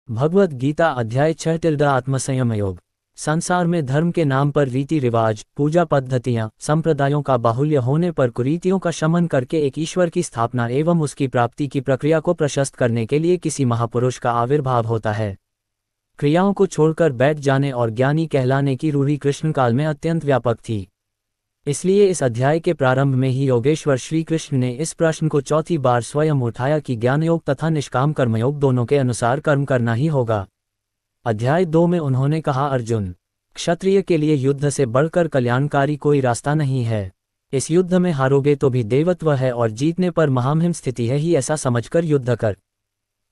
भगवद गीता अध्याय 6 आत्मसंयम योग। संसार में धर्म के नाम पर रीति रिवाज, पूजा पद्धतियां, संप्रदायों का बाहुल्य होने पर कुरीतियों का शमन करके एक ईश्वर की स्थापना एवं उसकी प्राप्ति की प्रक्रिया को प्रशस्त करने के लिए किसी महापुरुष का आविर्भाव होता है। क्रियाओं को छोड़कर बैठ जाने और ज्ञानी कहलाने की रूढ़ि कृष्ण काल में अत्यंत व्यापक थी। इसलिए इस अध्याय के प्रारंभ में ही योगेश्वर श्री कृष्ण ने इस प्रश्न को चौथी बार स्वयं उठाया कि ज्ञानयोग तथा निष्काम कर्मयोग दोनों के अनुसार कर्म करना ही होगा। अध्याय 2 में उन्होंने कहा, अर्जुन, क्षत्रिय के लिए युद्ध से बढ़कर कल्याणकारी कोई रास्ता नहीं है। इस युद्ध में हारोगे तो भी देवत्व है और जीतने पर महामहिम स्थिति है ही, ऐसा समझकर युद्ध कर।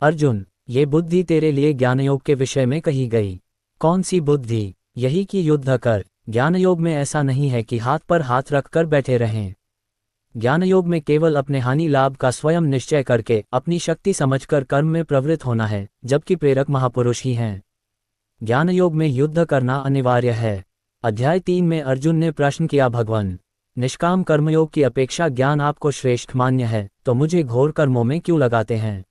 अर्जुन, ये बुद्धि तेरे लिए ज्ञानयोग के विषय में कही गई। कौन सी बुद्धि? यही कि युद्ध कर। ज्ञानयोग में ऐसा नहीं है कि हाथ पर हाथ रखकर बैठे रहें। ज्ञानयोग में केवल अपने हानि लाभ का स्वयं निश्चय करके अपनी शक्ति समझकर कर्म में प्रवृत्त होना है, जबकि प्रेरक महापुरुष ही हैं। ज्ञानयोग में युद्ध करना अनिवार्य है। अध्याय 3 में अर्जुन ने प्रश्न किया, भगवान, निष्काम कर्मयोग की अपेक्षा ज्ञान आपको श्रेष्ठ मान्य है, तो मुझे घोर कर्मों में क्यों लगाते हैं?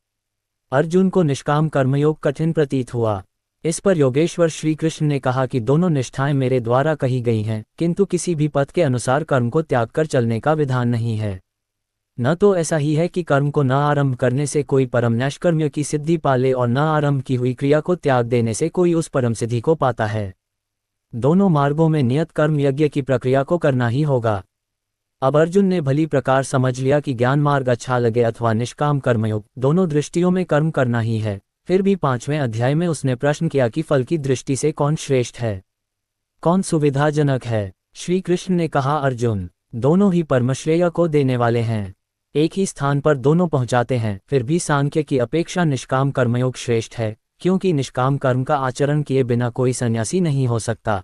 अर्जुन को निष्काम कर्मयोग कठिन प्रतीत हुआ। इस पर योगेश्वर श्री कृष्ण ने कहा कि दोनों निष्ठाएं मेरे द्वारा कही गई हैं, किंतु किसी भी पथ के अनुसार कर्म को त्याग कर चलने का विधान नहीं है। न तो ऐसा ही है कि कर्म को न आरंभ करने से कोई परम नैष्कर्म्य की सिद्धि पाले और न आरंभ की हुई क्रिया को त्याग देने से कोई उस परम सिद्धि को पाता है। दोनों मार्गों में नियत कर्म यज्ञ की प्रक्रिया को करना ही होगा। अब अर्जुन ने भली प्रकार समझ लिया कि ज्ञान मार्ग अच्छा लगे अथवा निष्काम कर्मयोग, दोनों दृष्टियों में कर्म करना ही है। फिर भी 5वें अध्याय में उसने प्रश्न किया कि फल की दृष्टि से कौन श्रेष्ठ है, कौन सुविधाजनक है? श्री कृष्ण ने कहा, अर्जुन, दोनों ही परमश्रेय को देने वाले हैं, एक ही स्थान पर दोनों पहुंचाते हैं। फिर भी सांख्य की अपेक्षा निष्काम कर्मयोग श्रेष्ठ है, क्योंकि निष्काम कर्म का आचरण किए बिना कोई सन्यासी नहीं हो सकता।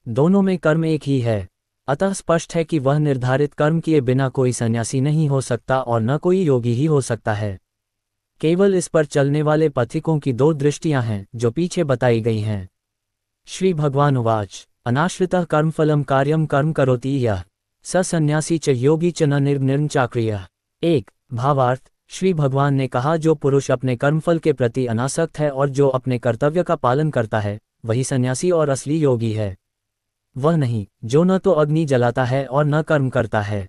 दोनों में कर्म एक ही है, अतः स्पष्ट है कि वह निर्धारित कर्म किए बिना कोई सन्यासी नहीं हो सकता और न कोई योगी ही हो सकता है। केवल इस पर चलने वाले पथिकों की 2 दृष्टियां हैं, जो पीछे बताई गई हैं। श्री भगवान उवाच, अनाश्रितः कर्मफलम कार्यम कर्म करोति यः स सन्यासी च योगी च न निर्निर्न चाक्रियः। 1 भावार्थ, श्री भगवान ने कहा, जो पुरुष अपने कर्मफल के प्रति अनासक्त है और जो अपने कर्तव्य का पालन करता है, वही सन्यासी और असली योगी है। वह नहीं जो न तो अग्नि जलाता है और न कर्म करता है।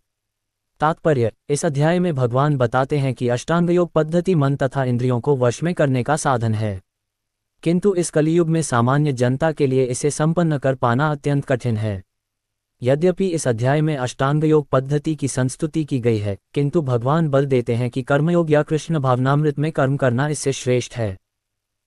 तात्पर्य, इस अध्याय में भगवान बताते हैं कि अष्टांग योग पद्धति मन तथा इंद्रियों को वश में करने का साधन है, किंतु इस कलियुग में सामान्य जनता के लिए इसे संपन्न कर पाना अत्यंत कठिन है। यद्यपि इस अध्याय में अष्टांग योग पद्धति की संस्तुति की गई है, किंतु भगवान बल देते हैं कि कर्मयोग या कृष्ण भावनामृत में कर्म करना इससे श्रेष्ठ है।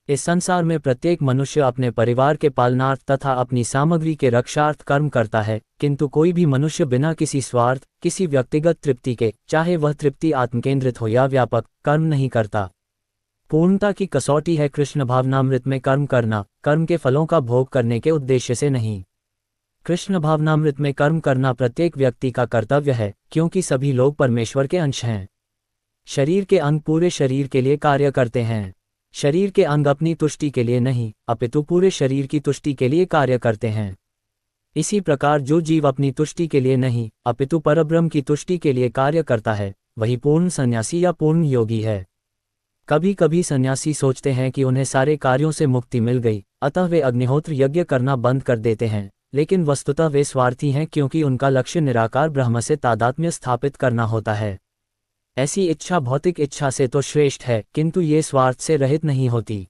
इस संसार में प्रत्येक मनुष्य अपने परिवार के पालनार्थ तथा अपनी सामग्री के रक्षार्थ कर्म करता है, किंतु कोई भी मनुष्य बिना किसी स्वार्थ, किसी व्यक्तिगत तृप्ति के, चाहे वह तृप्ति आत्मकेंद्रित हो या व्यापक, कर्म नहीं करता। पूर्णता की कसौटी है कृष्ण भावनामृत में कर्म करना, कर्म के फलों का भोग करने के उद्देश्य से नहीं। कृष्ण भावनामृत में कर्म करना प्रत्येक व्यक्ति का कर्तव्य है, क्योंकि सभी लोग परमेश्वर के अंश हैं। शरीर के अंग पूरे शरीर के लिए कार्य करते हैं। शरीर के अंग अपनी तुष्टि के लिए नहीं, अपितु पूरे शरीर की तुष्टि के लिए कार्य करते हैं। इसी प्रकार जो जीव अपनी तुष्टि के लिए नहीं, अपितु परब्रह्म की तुष्टि के लिए कार्य करता है, वही पूर्ण सन्यासी या पूर्ण योगी है। कभी कभी सन्यासी सोचते हैं कि उन्हें सारे कार्यों से मुक्ति मिल गई, अतः वे अग्निहोत्र यज्ञ करना बंद कर देते हैं, लेकिन वस्तुतः वे स्वार्थी हैं, क्योंकि उनका लक्ष्य निराकार ब्रह्म से तादात्म्य स्थापित करना होता है। ऐसी इच्छा भौतिक इच्छा से तो श्रेष्ठ है, किंतु ये स्वार्थ से रहित नहीं होती।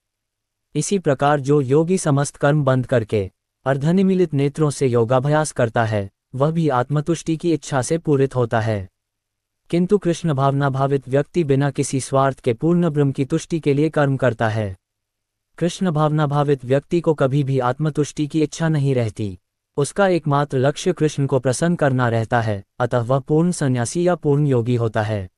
इसी प्रकार जो योगी समस्त कर्म बंद करके अर्धनिमीलित नेत्रों से योगाभ्यास करता है, वह भी आत्मतुष्टि की इच्छा से पूरित होता है। किंतु कृष्ण भावना भावित व्यक्ति बिना किसी स्वार्थ के पूर्ण ब्रह्म की तुष्टि के लिए कर्म करता है। कृष्ण भावना भावित व्यक्ति को कभी भी आत्मतुष्टि की इच्छा नहीं रहती। उसका एकमात्र लक्ष्य कृष्ण को प्रसन्न करना रहता है, अतः वह पूर्ण सन्यासी या पूर्ण योगी होता है।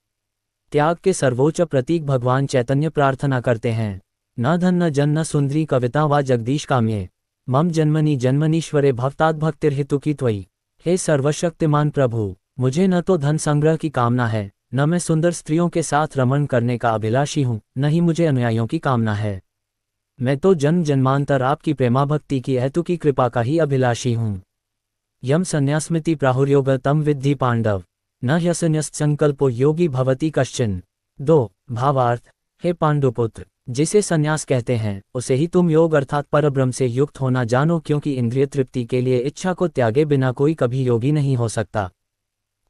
त्याग के सर्वोच्च प्रतीक भगवान चैतन्य प्रार्थना करते हैं, न धन न जन न सुंदरी कविता व जगदीश काम्ये मम जन्मनि जन्मनीश्वरे भक्तात् भक्तिर्हितु की त्वयि। हे सर्वशक्तिमान प्रभु, मुझे न तो धन संग्रह की कामना है, न मैं सुंदर स्त्रियों के साथ रमण करने का अभिलाषी हूँ, न ही मुझे अनुयायियों की कामना है। मैं तो जन्म जन्मांतर आपकी प्रेमा भक्ति की हेतु की कृपा का ही अभिलाषी हूँ। यम संन्यासमिति प्राहुर्योग तम विद्धि पांडव, न ह्यसन्यस्त संकल्पो योगी भवति कश्चिन। 2 भावार्थ, हे पांडुपुत्र, जिसे संन्यास कहते हैं, उसे ही तुम योग अर्थात परब्रह्म से युक्त होना जानो, क्योंकि इंद्रिय तृप्ति के लिए इच्छा को त्यागे बिना कोई कभी योगी नहीं हो सकता।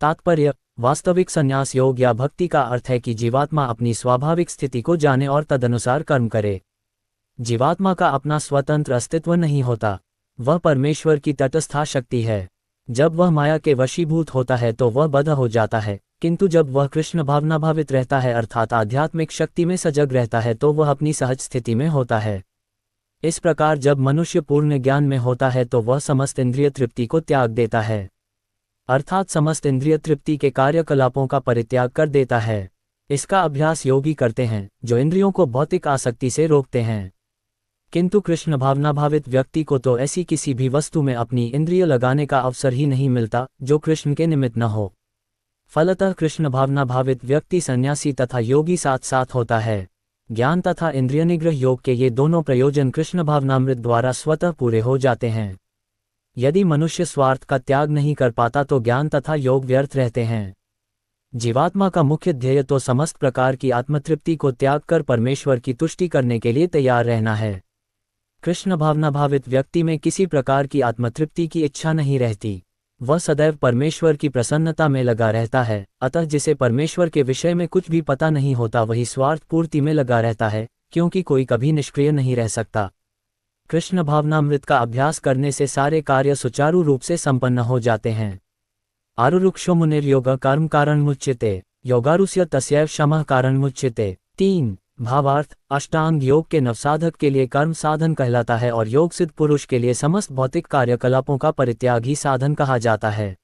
तात्पर्य: वास्तविक संन्यास योग या भक्ति का अर्थ है कि जीवात्मा अपनी स्वाभाविक स्थिति को जाने और तदनुसार कर्म करे। जीवात्मा का अपना स्वतंत्र अस्तित्व नहीं होता, वह परमेश्वर की तटस्था शक्ति है। जब वह माया के वशीभूत होता है तो वह बद्ध हो जाता है, किंतु जब वह कृष्ण भावनाभावित रहता है अर्थात आध्यात्मिक शक्ति में सजग रहता है तो वह अपनी सहज स्थिति में होता है। इस प्रकार जब मनुष्य पूर्ण ज्ञान में होता है तो वह समस्त इंद्रिय तृप्ति को त्याग देता है, अर्थात समस्त इंद्रिय तृप्ति के कार्यकलापों का परित्याग कर देता है। इसका अभ्यास योगी करते हैं जो इंद्रियों को भौतिक आसक्ति से रोकते हैं। किंतु कृष्ण भावनाभावित व्यक्ति को तो ऐसी किसी भी वस्तु में अपनी इंद्रिय लगाने का अवसर ही नहीं मिलता जो कृष्ण के निमित्त न हो। फलतः कृष्ण भावनाभावित व्यक्ति सन्यासी तथा योगी साथ साथ होता है। ज्ञान तथा इंद्रिय निग्रह योग के ये दोनों प्रयोजन कृष्ण भावनामृत द्वारा स्वतः पूरे हो जाते हैं। यदि मनुष्य स्वार्थ का त्याग नहीं कर पाता तो ज्ञान तथा योग व्यर्थ रहते हैं। जीवात्मा का मुख्य ध्येय तो समस्त प्रकार की आत्मतृप्ति को त्याग कर परमेश्वर की तुष्टि करने के लिए तैयार रहना है। कृष्ण भावनाभावित व्यक्ति में किसी प्रकार की आत्मतृप्ति की इच्छा नहीं रहती, वह सदैव परमेश्वर की प्रसन्नता में लगा रहता है। अतः जिसे परमेश्वर के विषय में कुछ भी पता नहीं होता वही स्वार्थ पूर्ति में लगा रहता है, क्योंकि कोई कभी निष्क्रिय नहीं रह सकता। कृष्ण भावनामृत का अभ्यास करने से सारे कार्य सुचारू रूप से संपन्न हो जाते हैं। आरुरुक्षो मुनिर्योग कर्म कारण मुच्यते, योगारुस्य तस्यैव शमः कारण मुच्यते। 3 भावार्थ: अष्टांग योग के नवसाधक के लिए कर्म साधन कहलाता है और योग सिद्ध पुरुष के लिए समस्त भौतिक कार्यकलापों का परित्याग ही साधन कहा जाता है।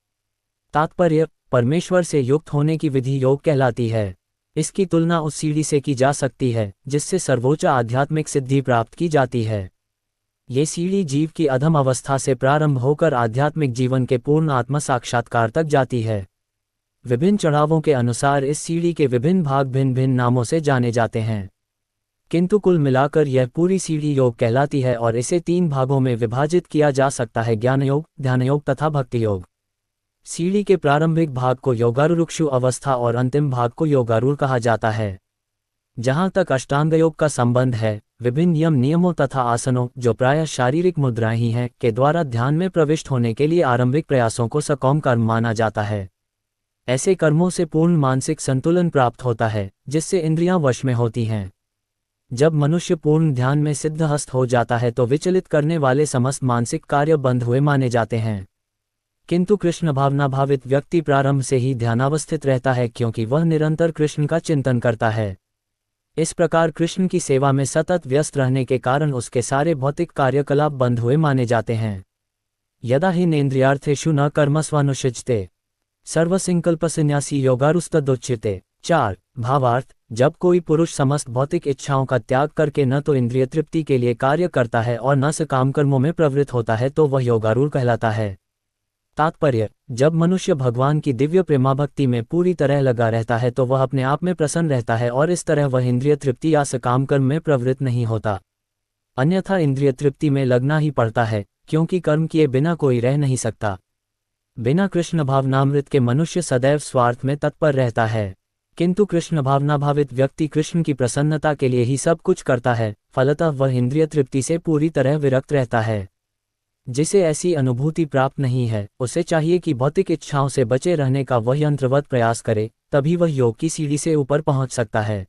तात्पर्य: परमेश्वर से युक्त होने की विधि योग कहलाती है। इसकी तुलना उस सीढ़ी से की जा सकती है जिससे सर्वोच्च आध्यात्मिक सिद्धि प्राप्त की जाती है। ये सीढ़ी जीव की अधम अवस्था से प्रारंभ होकर आध्यात्मिक जीवन के पूर्ण आत्म साक्षात्कार तक जाती है। विभिन्न चढ़ावों के अनुसार इस सीढ़ी के विभिन्न भाग भिन्न भिन्न नामों से जाने जाते हैं, किंतु कुल मिलाकर यह पूरी सीढ़ी योग कहलाती है और इसे 3 भागों में विभाजित किया जा सकता है: ज्ञान योग, ध्यान योग तथा भक्ति योग। सीढ़ी के प्रारंभिक भाग को योगारूढ़ अवस्था और अंतिम भाग को योगारूढ़ कहा जाता है। जहाँ तक अष्टांग योग का संबंध है, विभिन्न नियमों तथा आसनों, जो प्रायः शारीरिक मुद्राएं ही हैं, के द्वारा ध्यान में प्रविष्ट होने के लिए आरंभिक प्रयासों को सकौम कर्म माना जाता है। ऐसे कर्मों से पूर्ण मानसिक संतुलन प्राप्त होता है, जिससे इंद्रियां वश में होती हैं। जब मनुष्य पूर्ण ध्यान में सिद्धहस्त हो जाता है तो विचलित करने वाले समस्त मानसिक कार्य बंद हुए माने जाते हैं। किंतु कृष्ण भावनाभावित व्यक्ति प्रारंभ से ही ध्यानावस्थित रहता है, क्योंकि वह निरंतर कृष्ण का चिंतन करता है। इस प्रकार कृष्ण की सेवा में सतत व्यस्त रहने के कारण उसके सारे भौतिक कार्यकलाप बंद हुए माने जाते हैं। यदा हिनेन्द्रियार्थेषु न कर्मस्वानुषिजते सर्वसंकल्पसन्यासी योगारुस्तदोच्यते। 4 भावार्थ: जब कोई पुरुष समस्त भौतिक इच्छाओं का त्याग करके न तो इंद्रिय तृप्ति के लिए कार्य करता है और न सकाम कर्मों में प्रवृत्त होता है तो वह योगारूढ़ कहलाता है। तात्पर्य: जब मनुष्य भगवान की दिव्य प्रेमाभक्ति में पूरी तरह लगा रहता है तो वह अपने आप में प्रसन्न रहता है और इस तरह वह इंद्रिय तृप्ति या सकाम कर्म में प्रवृत्त नहीं होता। अन्यथा इंद्रिय तृप्ति में लगना ही पड़ता है, क्योंकि कर्म किए बिना कोई रह नहीं सकता। बिना कृष्ण भावनामृत के मनुष्य सदैव स्वार्थ में तत्पर रहता है, किंतु कृष्ण भावनाभावित व्यक्ति कृष्ण की प्रसन्नता के लिए ही सब कुछ करता है। फलतः वह इंद्रिय तृप्ति से पूरी तरह विरक्त रहता है। जिसे ऐसी अनुभूति प्राप्त नहीं है, उसे चाहिए कि भौतिक इच्छाओं से बचे रहने का वह यंत्रवत प्रयास करे, तभी वह योग की सीढ़ी से ऊपर पहुंच सकता है।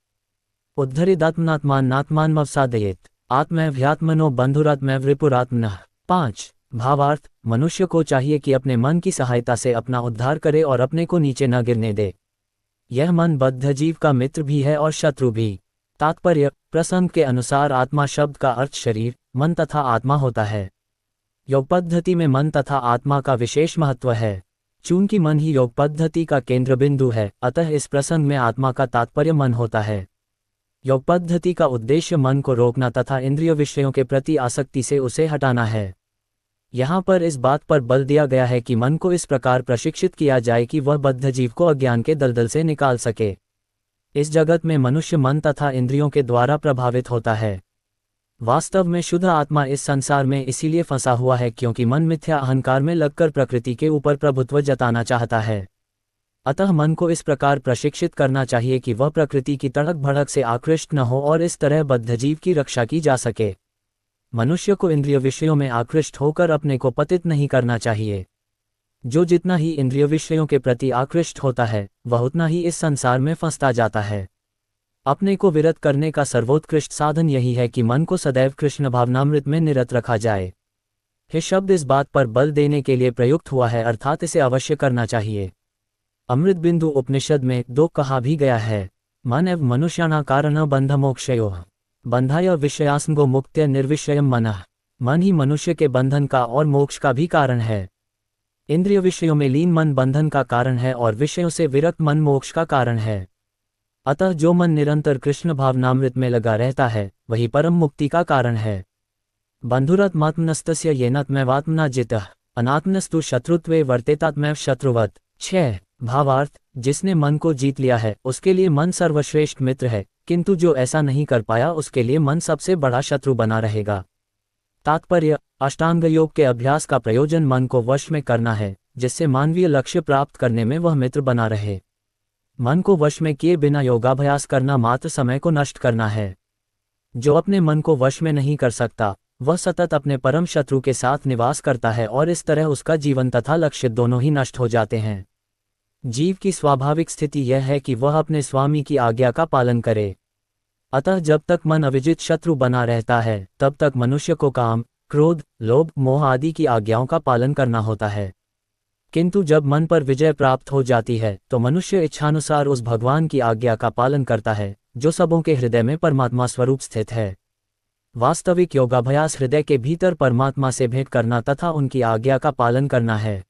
उद्धरिदात्मनात्मान्नात्मानमवसादयेत आत्मैव्यात्मनो बंधुरात्मैव रिपुरात्मनः। 5 भावार्थ: मनुष्य को चाहिए कि अपने मन की सहायता से अपना उद्धार करे और अपने को नीचे न गिरने दे। यह मन बद्ध जीव का मित्र भी है और शत्रु भी। तात्पर्य: प्रसंग के अनुसार आत्मा शब्द का अर्थ शरीर, मन तथा आत्मा होता है। योग पद्धति में मन तथा आत्मा का विशेष महत्व है। चूंकि मन ही योग पद्धति का केंद्र बिंदु है, अतः इस प्रसंग में आत्मा का तात्पर्य मन होता है। योग पद्धति का उद्देश्य मन को रोकना तथा इंद्रिय विषयों के प्रति आसक्ति से उसे हटाना है। यहाँ पर इस बात पर बल दिया गया है कि मन को इस प्रकार प्रशिक्षित किया जाए कि वह बद्ध जीव को अज्ञान के दलदल से निकाल सके। इस जगत में मनुष्य मन तथा इंद्रियों के द्वारा प्रभावित होता है। वास्तव में शुद्ध आत्मा इस संसार में इसीलिए फंसा हुआ है क्योंकि मन मिथ्या अहंकार में लगकर प्रकृति के ऊपर प्रभुत्व जताना चाहता है। अतः मन को इस प्रकार प्रशिक्षित करना चाहिए कि वह प्रकृति की तड़क भड़क से आकृष्ट न हो और इस तरह बद्धजीव की रक्षा की जा सके। मनुष्य को इंद्रिय विषयों में आकृष्ट होकर अपने को पतित नहीं करना चाहिए। जो जितना ही इंद्रिय विषयों के प्रति आकृष्ट होता है वह उतना ही इस संसार में फंसता जाता है। अपने को विरत करने का सर्वोत्कृष्ट साधन यही है कि मन को सदैव कृष्ण भावनामृत में निरत रखा जाए। हे शब्द इस बात पर बल देने के लिए प्रयुक्त हुआ है, अर्थात इसे अवश्य करना चाहिए। अमृत बिंदु उपनिषद में 2 कहा भी गया है, मन एव मनुष्याणा कारण बंध मोक्षयोः बंधाय विषयासंगो मुक्त्य निर्विषयम मनः। मन ही मनुष्य के बंधन का और मोक्ष का भी कारण है। इंद्रिय विषयों में लीन मन बंधन का कारण है और विषयों से विरक्त मन मोक्ष का कारण है। अतः जो मन निरंतर कृष्ण भावनामृत में लगा रहता है वही परम मुक्ति का कारण है। बंधुरात्मात्मनस्तस्य येनात्मैवात्मना जितः अनात्मनस्तु शत्रुत्वे वर्तेतात्मैव शत्रुवत्। 6 भावार्थ, जिसने मन को जीत लिया है उसके लिए मन सर्वश्रेष्ठ मित्र है, किंतु जो ऐसा नहीं कर पाया उसके लिए मन सबसे बड़ा शत्रु बना रहेगा। तात्पर्य, अष्टांग योग के अभ्यास का प्रयोजन मन को वश में करना है, जिससे मानवीय लक्ष्य प्राप्त करने में वह मित्र बना रहे। मन को वश में किए बिना योगाभ्यास करना मात्र समय को नष्ट करना है। जो अपने मन को वश में नहीं कर सकता वह सतत अपने परम शत्रु के साथ निवास करता है और इस तरह उसका जीवन तथा लक्ष्य दोनों ही नष्ट हो जाते हैं। जीव की स्वाभाविक स्थिति यह है कि वह अपने स्वामी की आज्ञा का पालन करे। अतः जब तक मन अविजित शत्रु बना रहता है तब तक मनुष्य को काम, क्रोध, लोभ, मोह आदि की आज्ञाओं का पालन करना होता है। किंतु जब मन पर विजय प्राप्त हो जाती है तो मनुष्य इच्छानुसार उस भगवान की आज्ञा का पालन करता है जो सबों के हृदय में परमात्मा स्वरूप स्थित है। वास्तविक योगाभ्यास हृदय के भीतर परमात्मा से भेंट करना तथा उनकी आज्ञा का पालन करना है।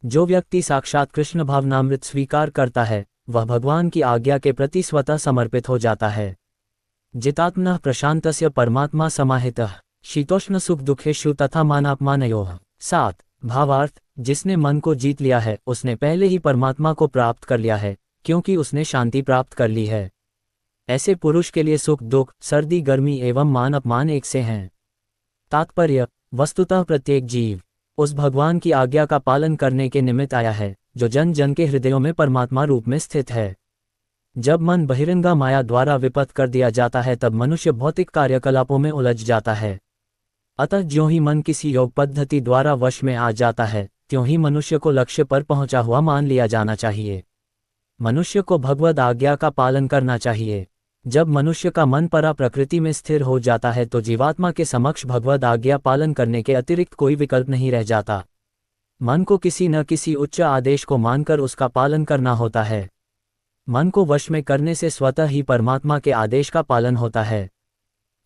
जो व्यक्ति साक्षात कृष्ण भावनामृत स्वीकार करता है वह भगवान की आज्ञा के प्रति स्वतः समर्पित हो जाता है। जितात्मनः प्रशांतस्य परमात्मा समाहितः शीतोष्ण सुख दुखेषु तथा मानापमानयोः। 7 भावार्थ, जिसने मन को जीत लिया है उसने पहले ही परमात्मा को प्राप्त कर लिया है, क्योंकि उसने शांति प्राप्त कर ली है। ऐसे पुरुष के लिए सुख दुख, सर्दी गर्मी एवं मान अपमान एक से हैं। तात्पर्य, वस्तुतः प्रत्येक जीव उस भगवान की आज्ञा का पालन करने के निमित्त आया है जो जन जन के हृदयों में परमात्मा रूप में स्थित है। जब मन बहिरंगा माया द्वारा विपथ कर दिया जाता है तब मनुष्य भौतिक कार्यकलापों में उलझ जाता है। अतः ज्यों ही मन किसी योग पद्धति द्वारा वश में आ जाता है त्यों ही मनुष्य को लक्ष्य पर पहुंचा हुआ मान लिया जाना चाहिए। मनुष्य को भगवद आज्ञा का पालन करना चाहिए। जब मनुष्य का मन परा प्रकृति में स्थिर हो जाता है तो जीवात्मा के समक्ष भगवद आज्ञा पालन करने के अतिरिक्त कोई विकल्प नहीं रह जाता। मन को किसी न किसी उच्च आदेश को मानकर उसका पालन करना होता है। मन को वश में करने से स्वतः ही परमात्मा के आदेश का पालन होता है।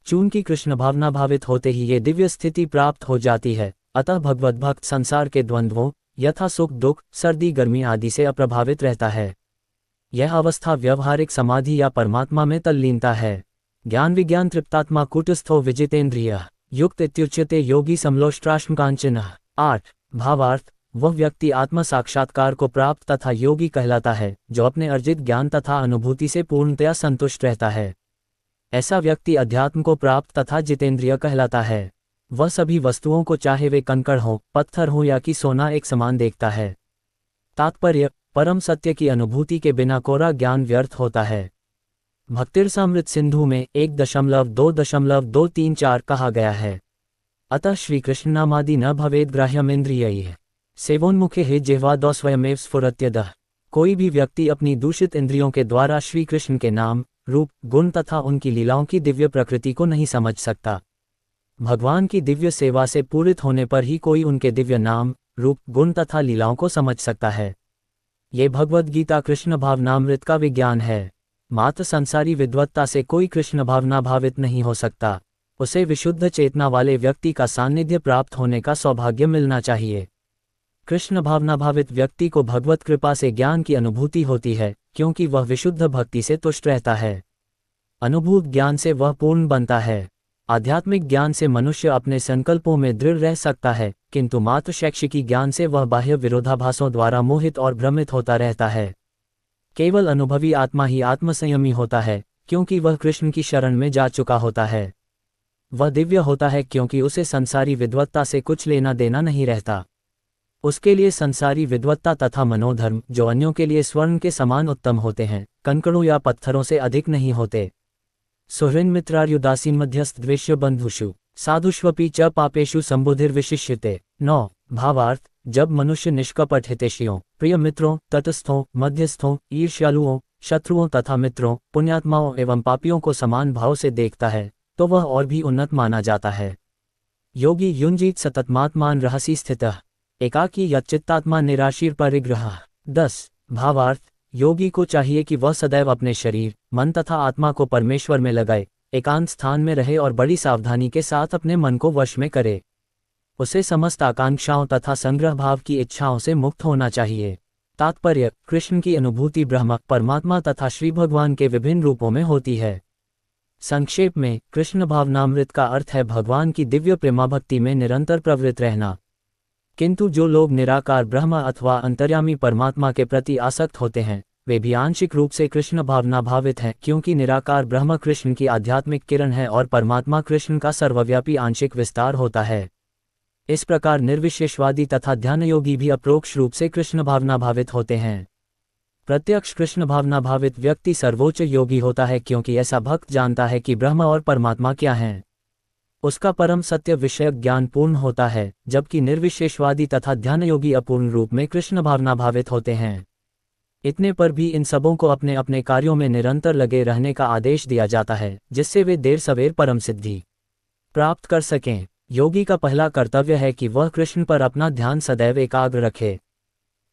चूंकि कृष्ण भावना भावित होते ही ये दिव्य स्थिति प्राप्त हो जाती है, अतः भगवत भक्त संसार के द्वंद्वों यथा सुख दुख, सर्दी गर्मी आदि से अप्रभावित रहता है। यह अवस्था व्यवहारिक समाधि या परमात्मा में तल्लीनता है। ज्ञान विज्ञान तृप्तात्मा कूटस्थो विजितेन्द्रिय युक्त इत्युच्यते योगी समलोष्ट्राश्म कांचन। 8 भावार्थ, वह व्यक्ति आत्म साक्षात्कार को प्राप्त तथा योगी कहलाता है जो अपने अर्जित ज्ञान तथा अनुभूति से पूर्णतया संतुष्ट रहता है। ऐसा व्यक्ति अध्यात्म को प्राप्त तथा जितेंद्रिय कहलाता है। वह सभी वस्तुओं को चाहे वे कंकड़ हो, पत्थर हो या कि सोना एक समान देखता है। तात्पर्य, परम सत्य की अनुभूति के बिना कोरा ज्ञान व्यर्थ होता है। भक्तिरसामृत सिंधु में 1.2.234 कहा गया है, अतः श्रीकृष्ण नामादि न भवेद ग्राह्यमिंद्रियैः सेवोन्मुखे हे जिह्वादौ स्वयमेव स्फुरत्यदः। कोई भी व्यक्ति अपनी दूषित इंद्रियों के द्वारा श्री कृष्ण के नाम, रूप, गुण तथा उनकी लीलाओं की दिव्य प्रकृति को नहीं समझ सकता। भगवान की दिव्य सेवा से पूरित होने पर ही कोई उनके दिव्य नाम, रूप, गुण तथा लीलाओं को समझ सकता है। ये भगवद गीता कृष्ण भावनामृत का विज्ञान है। मात्र संसारी विद्वत्ता से कोई कृष्ण भावना भावित नहीं हो सकता। उसे विशुद्ध चेतना वाले व्यक्ति का सान्निध्य प्राप्त होने का सौभाग्य मिलना चाहिए। कृष्ण भावना भावित व्यक्ति को भगवत कृपा से ज्ञान की अनुभूति होती है, क्योंकि वह विशुद्ध भक्ति से तुष्ट रहता है। अनुभूत ज्ञान से वह पूर्ण बनता है। आध्यात्मिक ज्ञान से मनुष्य अपने संकल्पों में दृढ़ रह सकता है, किंतु मात्र शैक्षिकी ज्ञान से वह बाह्य विरोधाभासों द्वारा मोहित और भ्रमित होता रहता है। केवल अनुभवी आत्मा ही आत्मसंयमी होता है, क्योंकि वह कृष्ण की शरण में जा चुका होता है। वह दिव्य होता है क्योंकि उसे संसारी विद्वत्ता से कुछ लेना देना नहीं रहता। उसके लिए संसारी विद्वत्ता तथा मनोधर्म, जो अन्यों के लिए स्वर्ण के समान उत्तम होते हैं, कंकड़ों या पत्थरों से अधिक नहीं होते। सुहृन् मित्रार्युदासीन मध्यस्थ द्वेष्य बंधुषु साधुष्वपि च पापेषु संबुधिर्विशिष्यते। 9 भावार्थ, जब मनुष्य निष्कपट हितैषियों, प्रिय मित्रों, तटस्थों, मध्यस्थों, ईर्ष्यालुओं, शत्रुओं तथा मित्रों, पुण्यात्माओं एवं पापियों को समान भाव से देखता है, तो वह और भी उन्नत माना जाता है। योगी युञ्जीत सततमात्मान रहसि स्थितः एकाकी यच्चित्तात्मा निराशीर परिग्रह। 10 भावार्थ, योगी को चाहिए कि वह सदैव अपने शरीर, मन तथा आत्मा को परमेश्वर में लगाए, एकांत स्थान में रहे और बड़ी सावधानी के साथ अपने मन को वश में करे। उसे समस्त आकांक्षाओं तथा संग्रह भाव की इच्छाओं से मुक्त होना चाहिए। तात्पर्य, कृष्ण की अनुभूति ब्रह्म, परमात्मा तथा श्री भगवान के विभिन्न रूपों में होती है। संक्षेप में, कृष्ण भावनामृत का अर्थ है भगवान की दिव्य प्रेमाभक्ति में निरंतर प्रवृत्त रहना। किंतु जो लोग निराकार ब्रह्म अथवा अंतर्यामी परमात्मा के प्रति आसक्त होते हैं, वे भी आंशिक रूप से कृष्ण भावना भावित हैं, क्योंकि निराकार ब्रह्म कृष्ण की आध्यात्मिक किरण है और परमात्मा कृष्ण का सर्वव्यापी आंशिक विस्तार होता है। इस प्रकार निर्विशेषवादी तथा ध्यानयोगी भी अप्रोक्ष रूप से कृष्ण भावना भावित होते हैं। प्रत्यक्ष कृष्ण भावना भावित व्यक्ति सर्वोच्च योगी होता है, क्योंकि ऐसा भक्त जानता है कि ब्रह्म और परमात्मा क्या हैं। उसका परम सत्य विषयक ज्ञान पूर्ण होता है, जबकि निर्विशेषवादी तथा ध्यानयोगी अपूर्ण रूप में कृष्ण भावना भावित होते हैं। इतने पर भी इन सबों को अपने अपने कार्यों में निरंतर लगे रहने का आदेश दिया जाता है, जिससे वे देर सवेर परम सिद्धि प्राप्त कर सकें। योगी का पहला कर्तव्य है कि वह कृष्ण पर अपना ध्यान सदैव एकाग्र रखे।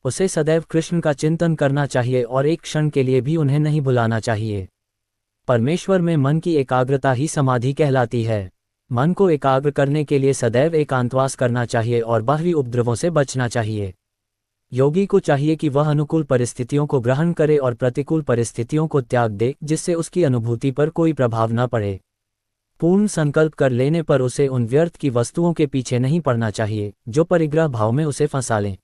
उसे सदैव कृष्ण का चिंतन करना चाहिए और एक क्षण के लिए भी उन्हें नहीं भुलाना चाहिए। परमेश्वर में मन की एकाग्रता ही समाधि कहलाती है। मन को एकाग्र करने के लिए सदैव एकांतवास करना चाहिए और बाहरी उपद्रवों से बचना चाहिए। योगी को चाहिए कि वह अनुकूल परिस्थितियों को ग्रहण करे और प्रतिकूल परिस्थितियों को त्याग दे, जिससे उसकी अनुभूति पर कोई प्रभाव न पड़े। पूर्ण संकल्प कर लेने पर उसे उन व्यर्थ की वस्तुओं के पीछे नहीं पड़ना चाहिए, जो परिग्रह भाव में उसे फंसा लें।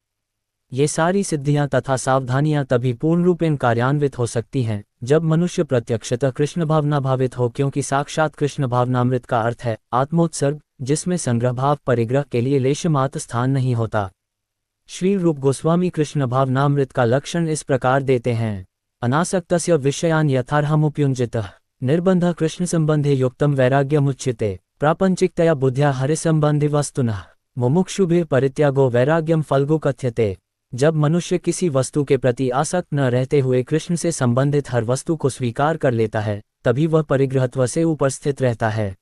ये सारी सिद्धियां तथा सावधानियां तभी पूर्ण रूपेण कार्यान्वित हो सकती हैं, जब मनुष्य प्रत्यक्षतः कृष्ण भावना भावित हो, क्योंकि साक्षात कृष्ण भावनामृत का अर्थ है आत्मोत्सर्ग, जिसमें संग्रह भाव परिग्रह के लिए लेशमात्र स्थान नहीं होता। श्री रूप गोस्वामी कृष्ण भावनामृत का लक्षण इस प्रकार देते हैं। अनासक्तस्य विषयान् यथार्हमुपयुञ्जितः निर्बंध कृष्ण संबंधे युक्तम वैराग्यमुच्यते प्रापंचिकतया बुद्ध्या हरिसंबंधि वस्तुनः मुमुक्षुभिः परित्यागो वैराग्यम फल्गु कथ्यते। जब मनुष्य किसी वस्तु के प्रति आसक्त न रहते हुए कृष्ण से संबंधित हर वस्तु को स्वीकार कर लेता है, तभी वह परिग्रहत्व से ऊपर स्थित रहता है।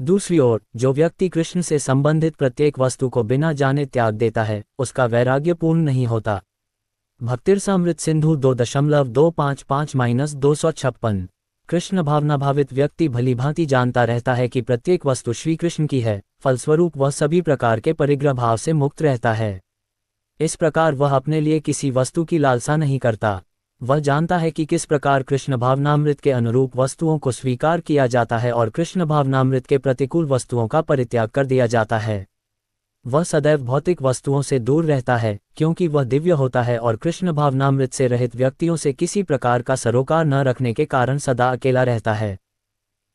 दूसरी ओर, जो व्यक्ति कृष्ण से संबंधित प्रत्येक वस्तु को बिना जाने त्याग देता है, उसका वैराग्य पूर्ण नहीं होता। भक्तिरसामृत सिंधु 2.255-256। कृष्ण भावना भावित व्यक्ति भलीभांति जानता रहता है कि प्रत्येक वस्तु श्री कृष्ण की है, फलस्वरूप वह सभी प्रकार के परिग्रह भाव से मुक्त रहता है। इस प्रकार वह अपने लिए किसी वस्तु की लालसा नहीं करता। वह जानता है कि किस प्रकार कृष्ण भावनामृत के अनुरूप वस्तुओं को स्वीकार किया जाता है और कृष्ण भावनामृत के प्रतिकूल वस्तुओं का परित्याग कर दिया जाता है। वह सदैव भौतिक वस्तुओं से दूर रहता है, क्योंकि वह दिव्य होता है और कृष्ण भावनामृत से रहित व्यक्तियों से किसी प्रकार का सरोकार न रखने के कारण सदा अकेला रहता है।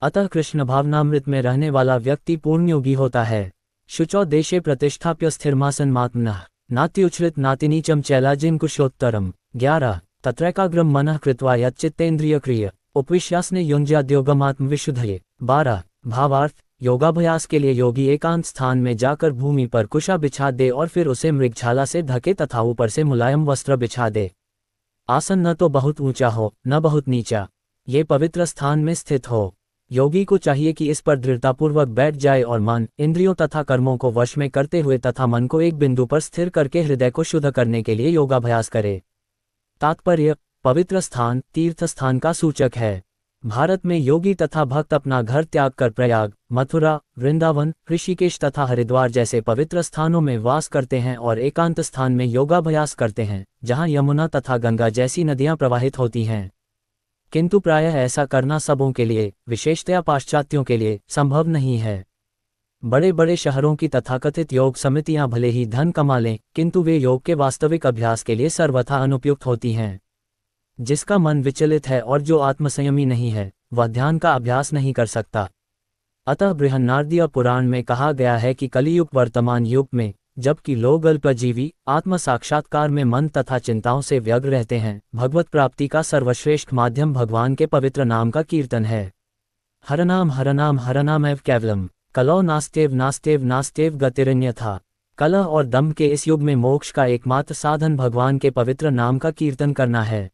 अतः कृष्ण भावनामृत में रहने वाला व्यक्ति पूर्णयोगी होता है। शुचौ देशे प्रतिष्ठाप्य स्थिरमासन मात्मनः नात्युच्छ्रित नातिनीचम चैलाजिन कुशोत्तरम। 11 तत्रैकाग्रम मनः कृत्वा यच्चित्तेन्द्रियक्रिय उपविश्यासने युञ्ज्याद्योगमात्मविशुद्धये। 12 भावार्थ, योगाभ्यास के लिए योगी एकांत स्थान में जाकर भूमि पर कुशा बिछा दे और फिर उसे मृगछाला से ढके तथा ऊपर से मुलायम वस्त्र बिछा दे। आसन न तो बहुत ऊंचा हो न बहुत नीचा, ये पवित्र स्थान में स्थित हो। योगी को चाहिए कि इस पर दृढ़तापूर्वक बैठ जाए और मन, इंद्रियों तथा कर्मों को वश में करते हुए तथा मन को एक बिंदु पर स्थिर करके हृदय को शुद्ध करने के लिए योगाभ्यास करे। तात्पर्य, पवित्र स्थान तीर्थ स्थान का सूचक है। भारत में योगी तथा भक्त अपना घर त्याग कर प्रयाग, मथुरा, वृंदावन, ऋषिकेश तथा हरिद्वार जैसे पवित्र स्थानों में वास करते हैं और एकांत स्थान में योगाभ्यास करते हैं, जहां यमुना तथा गंगा जैसी नदियां प्रवाहित होती हैं। किंतु प्रायः ऐसा करना सबों के लिए, विशेषतया पाश्चात्यों के लिए, संभव नहीं है। बड़े बड़े शहरों की तथाकथित योग समितियां भले ही धन कमा लें, किंतु वे योग के वास्तविक अभ्यास के लिए सर्वथा अनुपयुक्त होती हैं। जिसका मन विचलित है और जो आत्मसंयमी नहीं है, वह ध्यान का अभ्यास नहीं कर सकता। अतः बृहन्नारदीय पुराण में कहा गया है कि कलियुग वर्तमान युग में जबकि लोग अल्पजीवी आत्म साक्षात्कार में मन तथा चिंताओं से व्यग्र रहते हैं। भगवत प्राप्ति का सर्वश्रेष्ठ माध्यम भगवान के पवित्र नाम का कीर्तन है। हरनाम हरनाम हरनामैव केवलम, कलौ नास्तेव नास्तेव नास्तेव गतिरन्यथा। कलह और दम्भ के इस युग में मोक्ष का एकमात्र साधन भगवान के पवित्र नाम का कीर्तन करना है।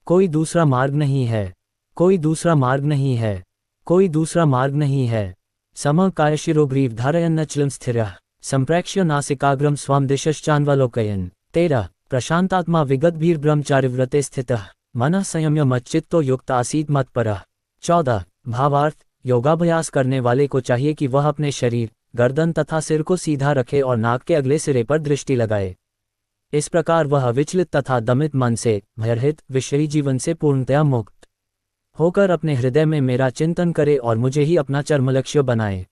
कोई दूसरा मार्ग नहीं है, कोई दूसरा मार्ग नहीं है, कोई दूसरा मार्ग नहीं है। समः कायशिरोग्रीव धारयन्नचलं स्थिरः, संप्रेक्ष्य नासिकाग्रम स्वं दिशश्चान्वलोकयन्। 13 प्रशांतात्मा विगतभीर्ब्रह्मचारिव्रते स्थितः, मनः संयम्य मच्चित्तो युक्त आसीत् मत्परः। 14 भावार्थ, योगाभ्यास करने वाले को चाहिए कि वह अपने शरीर, गर्दन तथा सिर को सीधा रखे और नाक के अगले सिरे पर दृष्टि लगाए। इस प्रकार वह विचलित तथा दमित मन से, भयरहित, विषयी जीवन से पूर्णतया मुक्त होकर अपने हृदय में मेरा चिंतन करे और मुझे ही अपना चरमलक्ष्य बनाए।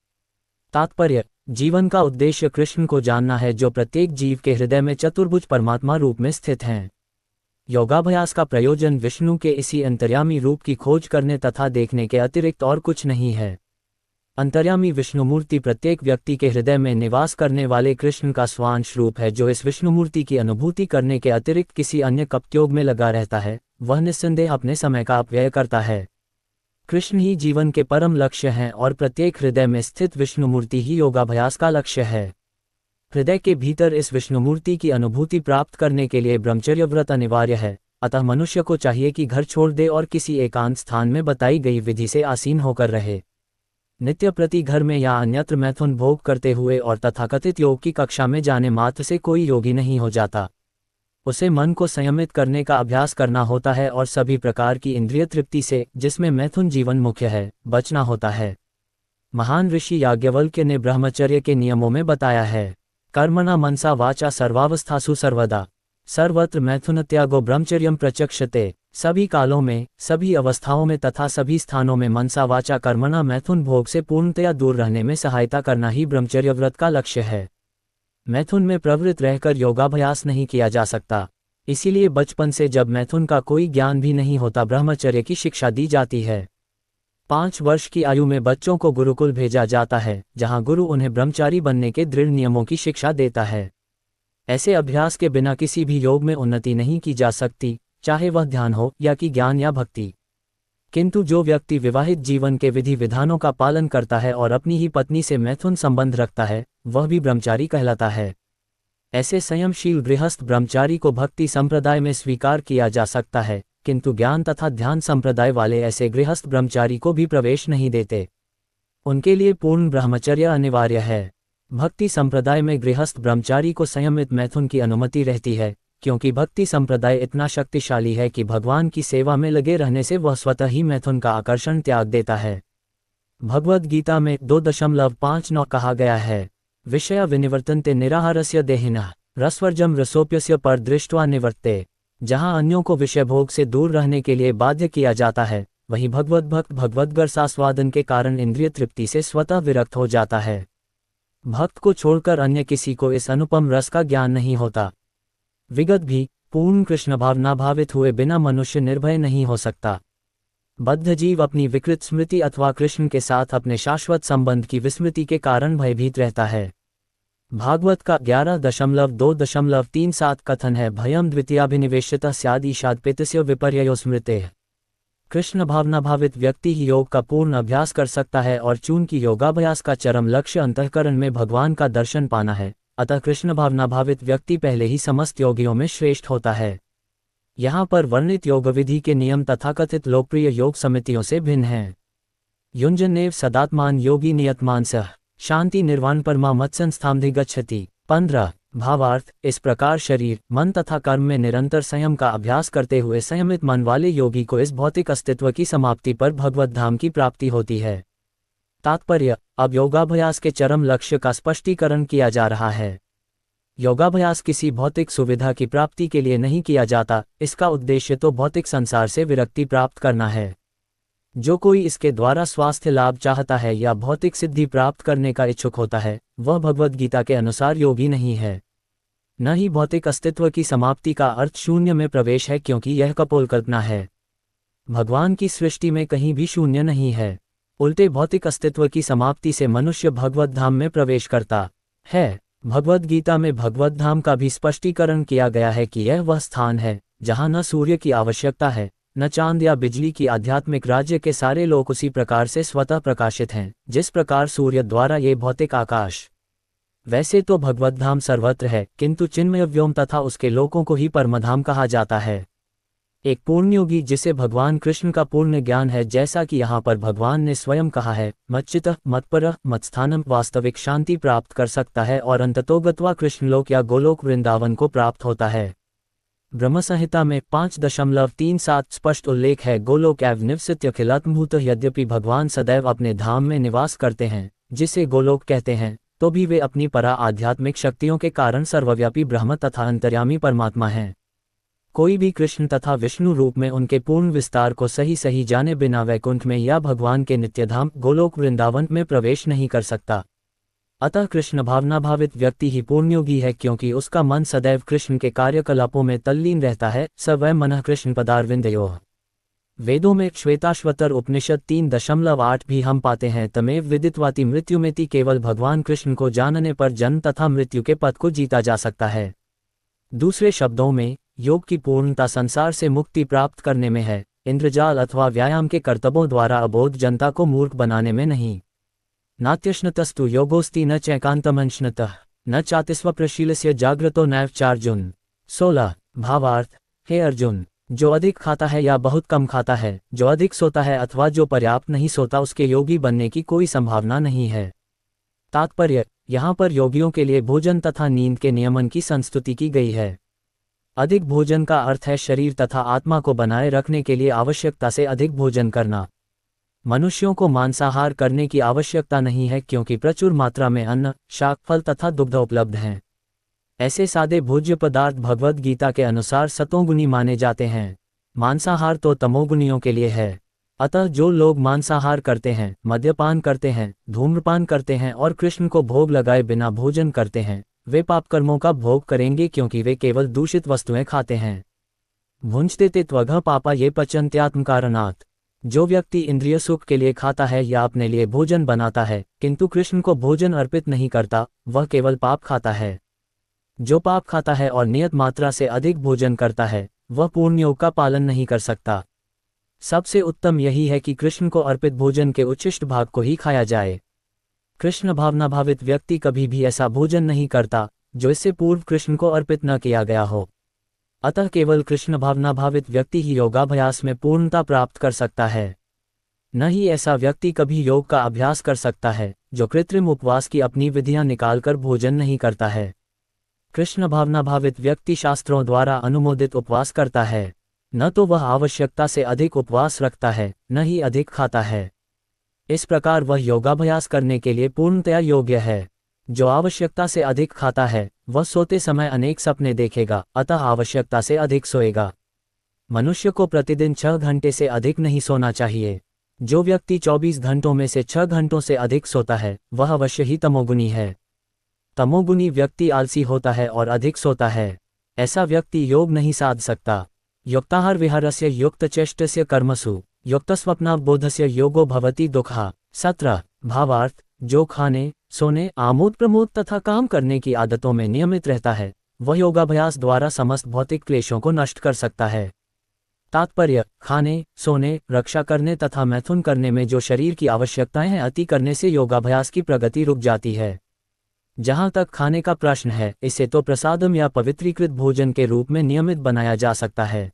तात्पर्य, जीवन का उद्देश्य कृष्ण को जानना है, जो प्रत्येक जीव के हृदय में चतुर्भुज परमात्मा रूप में स्थित हैं। योगाभ्यास का प्रयोजन विष्णु के इसी अंतर्यामी रूप की खोज करने तथा देखने के अतिरिक्त और कुछ नहीं है। अंतर्यामी विष्णुमूर्ति प्रत्येक व्यक्ति के हृदय में निवास करने वाले कृष्ण का स्वांश रूप है, जो इस विष्णुमूर्ति की अनुभूति करने के अतिरिक्त किसी अन्य कपयोग में लगा रहता है, वह निस्संदेह अपने समय का अपव्यय करता है। कृष्ण ही जीवन के परम लक्ष्य हैं और प्रत्येक हृदय में स्थित विष्णुमूर्ति ही योगाभ्यास का लक्ष्य है। हृदय के भीतर इस विष्णुमूर्ति की अनुभूति प्राप्त करने के लिए ब्रह्मचर्य व्रत अनिवार्य है। अतः मनुष्य को चाहिए कि घर छोड़ दे और किसी एकांत स्थान में बताई गई विधि से आसीन होकर रहे। नित्य प्रति घर में या अन्यत्र मैथुन भोग करते हुए और तथाकथित योग की कक्षा में जाने मात्र से कोई योगी नहीं हो जाता। उसे मन को संयमित करने का अभ्यास करना होता है और सभी प्रकार की इंद्रिय तृप्ति से, जिसमें मैथुन जीवन मुख्य है, बचना होता है। महान ऋषि याज्ञवल्क्य ने ब्रह्मचर्य के नियमों में बताया है, कर्मणा मनसा वाचा सर्वावस्थासु सर्वदा, सर्वत्र मैथुन त्यागो ब्रह्मचर्यम प्रचक्षते। सभी कालों में, सभी अवस्थाओं में तथा सभी स्थानों में मनसा वाचा कर्मणा मैथुन भोग से पूर्णतया दूर रहने में सहायता करना ही ब्रह्मचर्य व्रत का लक्ष्य है। मैथुन में प्रवृत्त रहकर योगाभ्यास नहीं किया जा सकता। इसीलिए बचपन से जब मैथुन का कोई ज्ञान भी नहीं होता, ब्रह्मचर्य की शिक्षा दी जाती है। 5 वर्ष की आयु में बच्चों को गुरुकुल भेजा जाता है, जहां गुरु उन्हें ब्रह्मचारी बनने के दृढ़ नियमों की शिक्षा देता है। ऐसे अभ्यास के बिना किसी भी योग में उन्नति नहीं की जा सकती, चाहे वह ध्यान हो या कि ज्ञान या भक्ति। किंतु जो व्यक्ति विवाहित जीवन के विधि विधानों का पालन करता है और अपनी ही पत्नी से मैथुन संबंध रखता है, वह भी ब्रह्मचारी कहलाता है। ऐसे संयमशील गृहस्थ ब्रह्मचारी को भक्ति संप्रदाय में स्वीकार किया जा सकता है, किंतु ज्ञान तथा ध्यान संप्रदाय वाले ऐसे गृहस्थ ब्रह्मचारी को भी प्रवेश नहीं देते। उनके लिए पूर्ण ब्रह्मचर्य अनिवार्य है। भक्ति संप्रदाय में गृहस्थ ब्रह्मचारी को संयमित मैथुन की अनुमति रहती है, क्योंकि भक्ति संप्रदाय इतना शक्तिशाली है कि भगवान की सेवा में लगे रहने से वह स्वतः ही मैथुन का आकर्षण त्याग देता है। भगवद गीता में 2.59 कहा गया है, विषया विनिवर्तन्ते निराहारस्य देहिनः रसवर्जम रसोप्यस्य पर दृष्ट्वा निवर्ते। जहाँ अन्यों को विषय भोग से दूर रहने के लिए बाध्य किया जाता है, वहीं भगवद भक्त भगवद रसास्वादन के कारण इंद्रिय तृप्ति से स्वतः विरक्त हो जाता है। भक्त को छोड़कर अन्य किसी को इस अनुपम रस का ज्ञान नहीं होता। विगत भी पूर्ण कृष्ण भावना भावित हुए बिना मनुष्य निर्भय नहीं हो सकता। बद्ध जीव अपनी विकृत स्मृति अथवा कृष्ण के साथ अपने शाश्वत संबंध की विस्मृति के कारण भयभीत रहता है। भागवत का 11.2.37 कथन है, भयम द्वितीयाभिनिवेशितः स्याद् ईशादपेतस्य विपर्ययो स्मृतेः। कृष्ण भावना भावित व्यक्ति ही योग का पूर्ण अभ्यास कर सकता है, और चूंकि योगाभ्यास का चरम लक्ष्य अंतःकरण में भगवान का दर्शन पाना है, अतः कृष्ण भावना भावित व्यक्ति पहले ही समस्त योगियों में श्रेष्ठ होता है। यहाँ पर वर्णित योग विधि के नियम तथाकथित लोकप्रिय योग समितियों से भिन्न हैं। युञ्जन्नेव सदात्मान योगी नियतमान सह शांति निर्वाण परमा मत्संस्थामधि गच्छति। 15 भावार्थ, इस प्रकार शरीर, मन तथा कर्म में निरंतर संयम का अभ्यास करते हुए संयमित मन वाले योगी को इस भौतिक अस्तित्व की समाप्ति पर भगवत धाम की प्राप्ति होती है। तात्पर्य, अब योगाभ्यास के चरम लक्ष्य का स्पष्टीकरण किया जा रहा है। योगाभ्यास किसी भौतिक सुविधा की प्राप्ति के लिए नहीं किया जाता, इसका उद्देश्य तो भौतिक संसार से विरक्ति प्राप्त करना है। जो कोई इसके द्वारा स्वास्थ्य लाभ चाहता है या भौतिक सिद्धि प्राप्त करने का इच्छुक होता है, वह भगवद गीता के अनुसार योगी नहीं है। न ही भौतिक अस्तित्व की समाप्ति का अर्थ शून्य में प्रवेश है, क्योंकि यह कपोल कल्पना है। भगवान की सृष्टि में कहीं भी शून्य नहीं है। उल्टे भौतिक अस्तित्व की समाप्ति से मनुष्य भगवत धाम में प्रवेश करता है। भगवद गीता में भगवद धाम का भी स्पष्टीकरण किया गया है कि यह वह स्थान है जहाँ न सूर्य की आवश्यकता है, न चांद या बिजली की। आध्यात्मिक राज्य के सारे लोग उसी प्रकार से स्वतः प्रकाशित हैं जिस प्रकार सूर्य द्वारा ये भौतिक आकाश। वैसे तो भगवद धाम सर्वत्र है, किंतु चिन्मय व्योम तथा उसके लोकों को ही परमधाम कहा जाता है। एक पूर्णयोगी जिसे भगवान कृष्ण का पूर्ण ज्ञान है, जैसा कि यहाँ पर भगवान ने स्वयं कहा है, मच्चितः मत्परः मत्स्थानम, वास्तविक शांति प्राप्त कर सकता है और अंततोगत्वा कृष्णलोक या गोलोक वृंदावन को प्राप्त होता है। ब्रह्म संहिता में 5.37 स्पष्ट उल्लेख है, गोलोक एव निवसत्यखिलात्मभूत। यद्यपि भगवान सदैव अपने धाम में निवास करते हैं जिसे गोलोक कहते हैं, तो भी वे अपनी परा आध्यात्मिक शक्तियों के कारण सर्वव्यापी ब्रह्म तथा अंतर्यामी परमात्मा हैं। कोई भी कृष्ण तथा विष्णु रूप में उनके पूर्ण विस्तार को सही सही जाने बिना वैकुंठ में या भगवान के नित्यधाम गोलोक वृंदावन में प्रवेश नहीं कर सकता। अतः कृष्ण भावनाभावित व्यक्ति ही पूर्णयोगी है, क्योंकि उसका मन सदैव कृष्ण के कार्यकलापों में तल्लीन रहता है। स वै मनः कृष्ण पदारविंदयोः। वेदों में श्वेताश्वतर उपनिषद 3.8 भी हम पाते हैं, तमेव विदित्वाति मृत्युमेति। केवल भगवान कृष्ण को जानने पर जन्म तथा मृत्यु के पद को जीता जा सकता है। दूसरे शब्दों में, योग की पूर्णता संसार से मुक्ति प्राप्त करने में है, इंद्रजाल अथवा व्यायाम के कर्तव्यों द्वारा अबोध जनता को मूर्ख बनाने में नहीं। नात्यश्नतस्तु योगोस्ति न चैकांतमंश्नतः न चातिस्वप्रशीलस्य जाग्रतो नैव चार्जुन। 16 भावार्थ। हे अर्जुन, जो अधिक खाता है या बहुत कम खाता है, जो अधिक सोता है अथवा जो पर्याप्त नहीं सोता, उसके योगी बनने की कोई संभावना नहीं है। तात्पर्य, यहाँ पर योगियों के लिए भोजन तथा नींद के नियमन की संस्तुति की गई है। अधिक भोजन का अर्थ है शरीर तथा आत्मा को बनाए रखने के लिए आवश्यकता से अधिक भोजन करना। मनुष्यों को मांसाहार करने की आवश्यकता नहीं है, क्योंकि प्रचुर मात्रा में अन्न, शाक, फल तथा दुग्ध उपलब्ध हैं। ऐसे सादे भोज्य पदार्थ भगवद गीता के अनुसार सतोगुणी माने जाते हैं। मांसाहार तो तमोगुणियों के लिए है। अतः जो लोग मांसाहार करते हैं, मद्यपान करते हैं, धूम्रपान करते हैं और कृष्ण को भोग लगाए बिना भोजन करते हैं, वे पाप कर्मों का भोग करेंगे, क्योंकि वे केवल दूषित वस्तुएं खाते हैं। भुंजते ते त्वघ पापा ये पचन्त्यात्म कारणात्। जो व्यक्ति इंद्रिय सुख के लिए खाता है या अपने लिए भोजन बनाता है, किंतु कृष्ण को भोजन अर्पित नहीं करता, वह केवल पाप खाता है। जो पाप खाता है और नियत मात्रा से अधिक भोजन करता है, वह पूर्ण योग का पालन नहीं कर सकता। सबसे उत्तम यही है कि कृष्ण को अर्पित भोजन के उच्छिष्ट भाग को ही खाया जाए। कृष्ण भावनाभावित व्यक्ति कभी भी ऐसा भोजन नहीं करता जो इससे पूर्व कृष्ण को अर्पित न किया गया हो। अतः केवल कृष्ण भावनाभावित व्यक्ति ही योगाभ्यास में पूर्णता प्राप्त कर सकता है। न ही ऐसा व्यक्ति कभी योग का अभ्यास कर सकता है जो कृत्रिम उपवास की अपनी विधियां निकालकर भोजन नहीं करता है। कृष्ण भावनाभावित व्यक्ति शास्त्रों द्वारा अनुमोदित उपवास करता है। न तो वह आवश्यकता से अधिक उपवास रखता है, न ही अधिक खाता है। इस प्रकार वह योगाभ्यास करने के लिए पूर्णतया योग्य है। जो आवश्यकता से अधिक खाता है, वह सोते समय अनेक सपने देखेगा, अतः आवश्यकता से अधिक सोएगा। मनुष्य को प्रतिदिन 6 घंटे से अधिक नहीं सोना चाहिए। जो व्यक्ति 24 घंटों में से 6 घंटों से अधिक सोता है, वह अवश्य ही तमोगुणी है। तमोगुणी व्यक्ति आलसी होता है और अधिक सोता है। ऐसा व्यक्ति योग नहीं साध सकता। युक्ताहार विहारस्य युक्तचेष्टस्य कर्मसु युक्तस्वप्नावबोधस्य योगो भवति दुःखः। 17 भावार्थ। जो खाने, सोने, आमोद प्रमोद तथा काम करने की आदतों में नियमित रहता है, वह योगाभ्यास द्वारा समस्त भौतिक क्लेशों को नष्ट कर सकता है। तात्पर्य, खाने, सोने, रक्षा करने तथा मैथुन करने में जो शरीर की आवश्यकताएं हैं, अति करने से योगाभ्यास की प्रगति रुक जाती है। जहाँ तक खाने का प्रश्न है, इसे तो प्रसादम या पवित्रीकृत भोजन के रूप में नियमित बनाया जा सकता है।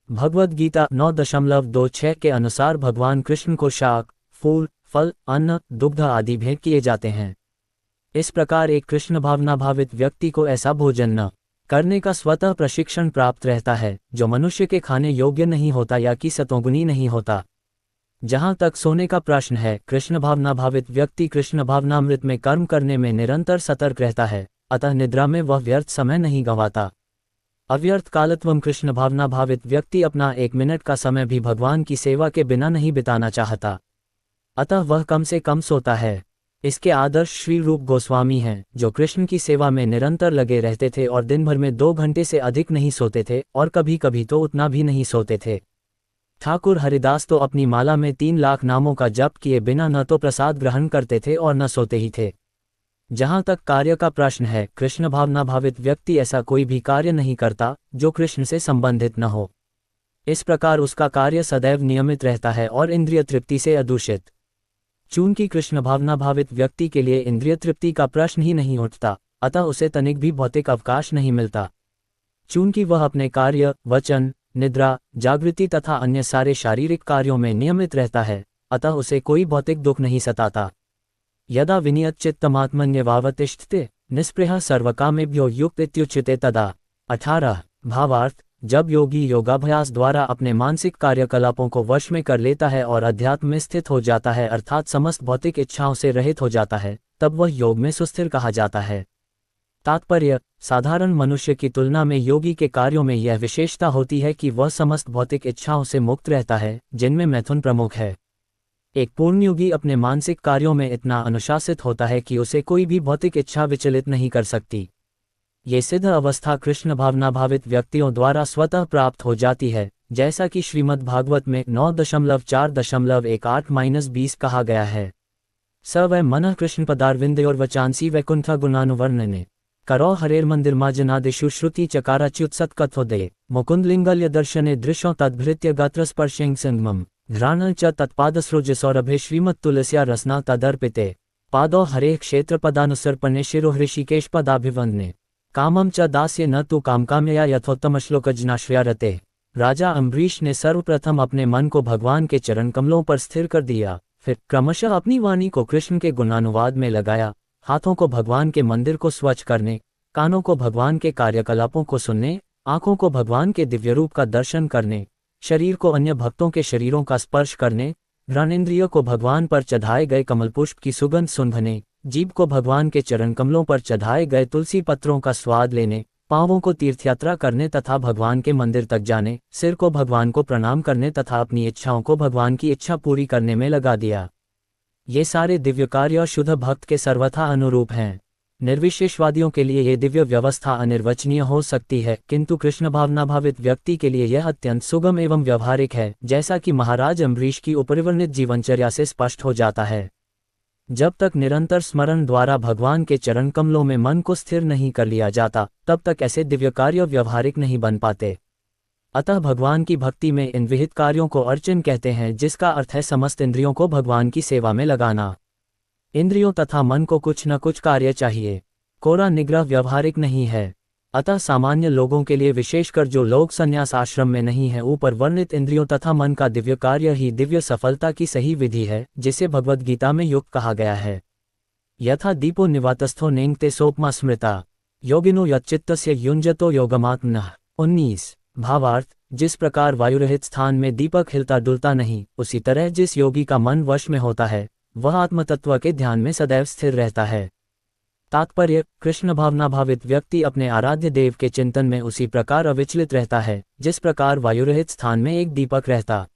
भगवद गीता 9.26 के अनुसार भगवान कृष्ण को शाक, फूल, फल, अन्न, दुग्ध आदि भेंट किए जाते हैं। इस प्रकार एक कृष्ण भावनाभावित व्यक्ति को ऐसा भोजन न करने का स्वतः प्रशिक्षण प्राप्त रहता है जो मनुष्य के खाने योग्य नहीं होता या कि सतोगुणी नहीं होता। जहाँ तक सोने का प्रश्न है, कृष्ण भावनाभावित व्यक्ति कृष्ण भावनामृत में कर्म करने में निरंतर सतर्क रहता है, अतः निद्रा में वह व्यर्थ समय नहीं गंवाता। अव्यर्थ कालत्वम। कृष्ण भावनाभावित व्यक्ति अपना 1 मिनट का समय भी भगवान की सेवा के बिना नहीं बिताना चाहता, अतः वह कम से कम सोता है। इसके आदर्श श्री रूप गोस्वामी हैं, जो कृष्ण की सेवा में निरंतर लगे रहते थे और दिन भर में 2 घंटे से अधिक नहीं सोते थे और कभी कभी तो उतना भी नहीं सोते थे। ठाकुर हरिदास तो अपनी माला में 3 लाख नामों का जप किए बिना न तो प्रसाद ग्रहण करते थे और न सोते ही थे। जहाँ तक कार्य का प्रश्न है, कृष्ण भावना भावित व्यक्ति ऐसा कोई भी कार्य नहीं करता जो कृष्ण से संबंधित न हो। इस प्रकार उसका कार्य सदैव नियमित रहता है और इंद्रिय तृप्ति से अदूषित। चूंकि कृष्ण भावना भावित व्यक्ति के लिए इंद्रिय तृप्ति का प्रश्न ही नहीं उठता, अतः उसे तनिक भी भौतिक अवकाश नहीं मिलता। चूंकि वह अपने कार्य, वचन, निद्रा, जागृति तथा अन्य सारे शारीरिक कार्यों में नियमित रहता है, अतः उसे कोई भौतिक दुख नहीं सताता। यदा विनियत चित्तमात्मन्यवावतिष्ठते निस्पृह सर्वकामेभ्यो युक्त इत्युच्यते तदा। 18 भावार्थ, जब योगी योगाभ्यास द्वारा अपने मानसिक कार्यकलापों को वश में कर लेता है और अध्यात्म में स्थित हो जाता है, अर्थात समस्त भौतिक इच्छाओं से रहित हो जाता है, तब वह योग में सुस्थिर कहा जाता है। तात्पर्य, साधारण मनुष्य की तुलना में योगी के कार्यों में यह विशेषता होती है कि वह समस्त भौतिक इच्छाओं से मुक्त रहता है, जिनमें मैथुन प्रमुख है। एक पूर्णयोगी अपने मानसिक कार्यों में इतना अनुशासित होता है कि उसे कोई भी भौतिक इच्छा विचलित नहीं कर सकती। ये सिद्ध अवस्था कृष्ण भावना भावित व्यक्तियों द्वारा स्वतः प्राप्त हो जाती है, जैसा कि श्रीमद् भागवत में 9.4.18-20 कहा गया है। स वै मनः कृष्ण पदारविंदयोर्वचांसी वैकुंठ गुणानुवर्णने करो हरेर्मंदिर्माजनादिषु श्रुति चकाराच्युत्सत्कथोदये मुकुंदलिंगल्य दर्शने दृश्यों तद्भृत्य गात्रस्पर्शें संगमम् घ्राण च तत्पादसृजसौरभे श्रीमत्तुलस्या रसना तदर्पिते पादौ हरेः क्षेत्रपदानुसर्पणे शिरो हृषिकेश पदाभिवंदने कामम च दास्य न तु कामकाम्यया यथोत्तमश्लोकजनाश्रया रते। राजा अम्बरीश ने सर्वप्रथम अपने मन को भगवान के चरण कमलों पर स्थिर कर दिया, फिर क्रमशः अपनी वाणी को कृष्ण के गुणानुवाद में लगाया, हाथों को भगवान के मंदिर को स्वच्छ करने, कानों को भगवान के कार्यकलापों को सुनने, आंखों को भगवान के दिव्यरूप का दर्शन करने, शरीर को अन्य भक्तों के शरीरों का स्पर्श करने, घ्राणेन्द्रियों को भगवान पर चढ़ाए गए कमलपुष्प की सुगंध सूंघने, जीभ को भगवान के चरण कमलों पर चढ़ाए गए तुलसी पत्रों का स्वाद लेने, पांवों को तीर्थयात्रा करने तथा भगवान के मंदिर तक जाने, सिर को भगवान को प्रणाम करने तथा अपनी इच्छाओं को भगवान की इच्छा पूरी करने में लगा दिया। ये सारे दिव्य कार्य शुद्ध भक्त के सर्वथा अनुरूप हैं। निर्विशेषवादियों के लिए ये दिव्य व्यवस्था अनिर्वचनीय हो सकती है, किंतु कृष्ण भावना भावित व्यक्ति के लिए यह अत्यंत सुगम एवं व्यवहारिक है, जैसा कि महाराज अम्बरीश की उपरिवर्णित जीवनचर्या से स्पष्ट हो जाता है। जब तक निरंतर स्मरण द्वारा भगवान के चरण कमलों में मन को स्थिर नहीं कर लिया जाता, तब तक ऐसे दिव्य कार्य व्यवहारिक नहीं बन पाते। अतः भगवान की भक्ति में इन विहित कार्यों को अर्चन कहते हैं, जिसका अर्थ है समस्त इंद्रियों को भगवान की सेवा में लगाना। इंद्रियों तथा मन को कुछ न कुछ कार्य चाहिए, कोरा निग्रह व्यवहारिक नहीं है। अतः सामान्य लोगों के लिए, विशेषकर जो लोग संन्यास आश्रम में नहीं हैं, ऊपर वर्णित इंद्रियों तथा मन का दिव्य कार्य ही दिव्य सफलता की सही विधि है, जिसे भगवद गीता में युक्त कहा गया है। यथा दीपो निवातस्थो नेंगते सोपमा स्मृता योगिनो यच्चित्तस्य युञ्जतो योगमात्मनः। 19 भावार्थ, जिस प्रकार वायुरहित स्थान में दीपक हिलता डुलता नहीं, उसी तरह जिस योगी का मन वश में होता है, वह आत्मतत्व के ध्यान में सदैव स्थिर रहता है। तात्पर्य, कृष्ण भावना भावित व्यक्ति अपने आराध्य देव के चिंतन में उसी प्रकार अविचलित रहता है, जिस प्रकार वायुरहित स्थान में एक दीपक रहता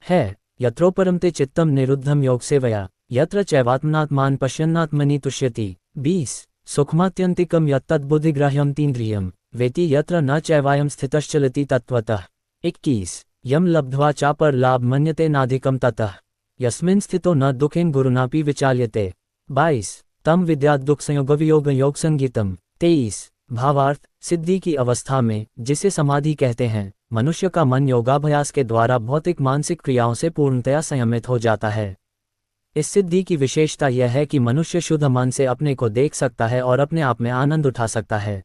है। यत्रोपरमते चित्तम निरुद्धम योग सेवया यत्र चैवात्मनात्मान पश्यन्नात्मनि तुष्यति। 20 सुखमात्यंतिकम यत्तद्बुद्धिग्राह्यम तीन्द्रियम वेति यत्र न चैवायम स्थितश्चलति तत्वतः। 21 यम लब्ध्वा चापर लाभ मन्यते नाधिकम ततः यस्मिन् स्थितो न दुखेन गुरुनापि विचाल्यते। 22 तम विद्यात् दुख संयोग वियोग योग संगीतम। 23 भावार्थ, सिद्धि की अवस्था में, जिसे समाधि कहते हैं, मनुष्य का मन योगाभ्यास के द्वारा भौतिक मानसिक क्रियाओं से पूर्णतया संयमित हो जाता है। इस सिद्धि की विशेषता यह है कि मनुष्य शुद्ध मन से अपने को देख सकता है और अपने आप में आनंद उठा सकता है।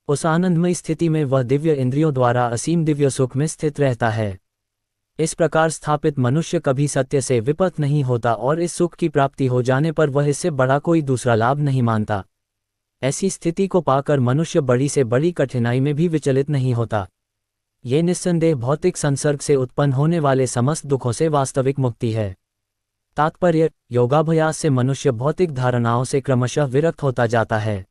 उस आनंदमय स्थिति में वह दिव्य इंद्रियों द्वारा असीम दिव्य सुख में स्थित रहता है। इस प्रकार स्थापित मनुष्य कभी सत्य से विपथ नहीं होता और इस सुख की प्राप्ति हो जाने पर वह इससे बड़ा कोई दूसरा लाभ नहीं मानता। ऐसी स्थिति को पाकर मनुष्य बड़ी से बड़ी कठिनाई में भी विचलित नहीं होता। ये निस्संदेह भौतिक संसर्ग से उत्पन्न होने वाले समस्त दुखों से वास्तविक मुक्ति है। तात्पर्य, योगाभ्यास से मनुष्य भौतिक धारणाओं से क्रमशः विरक्त होता जाता है।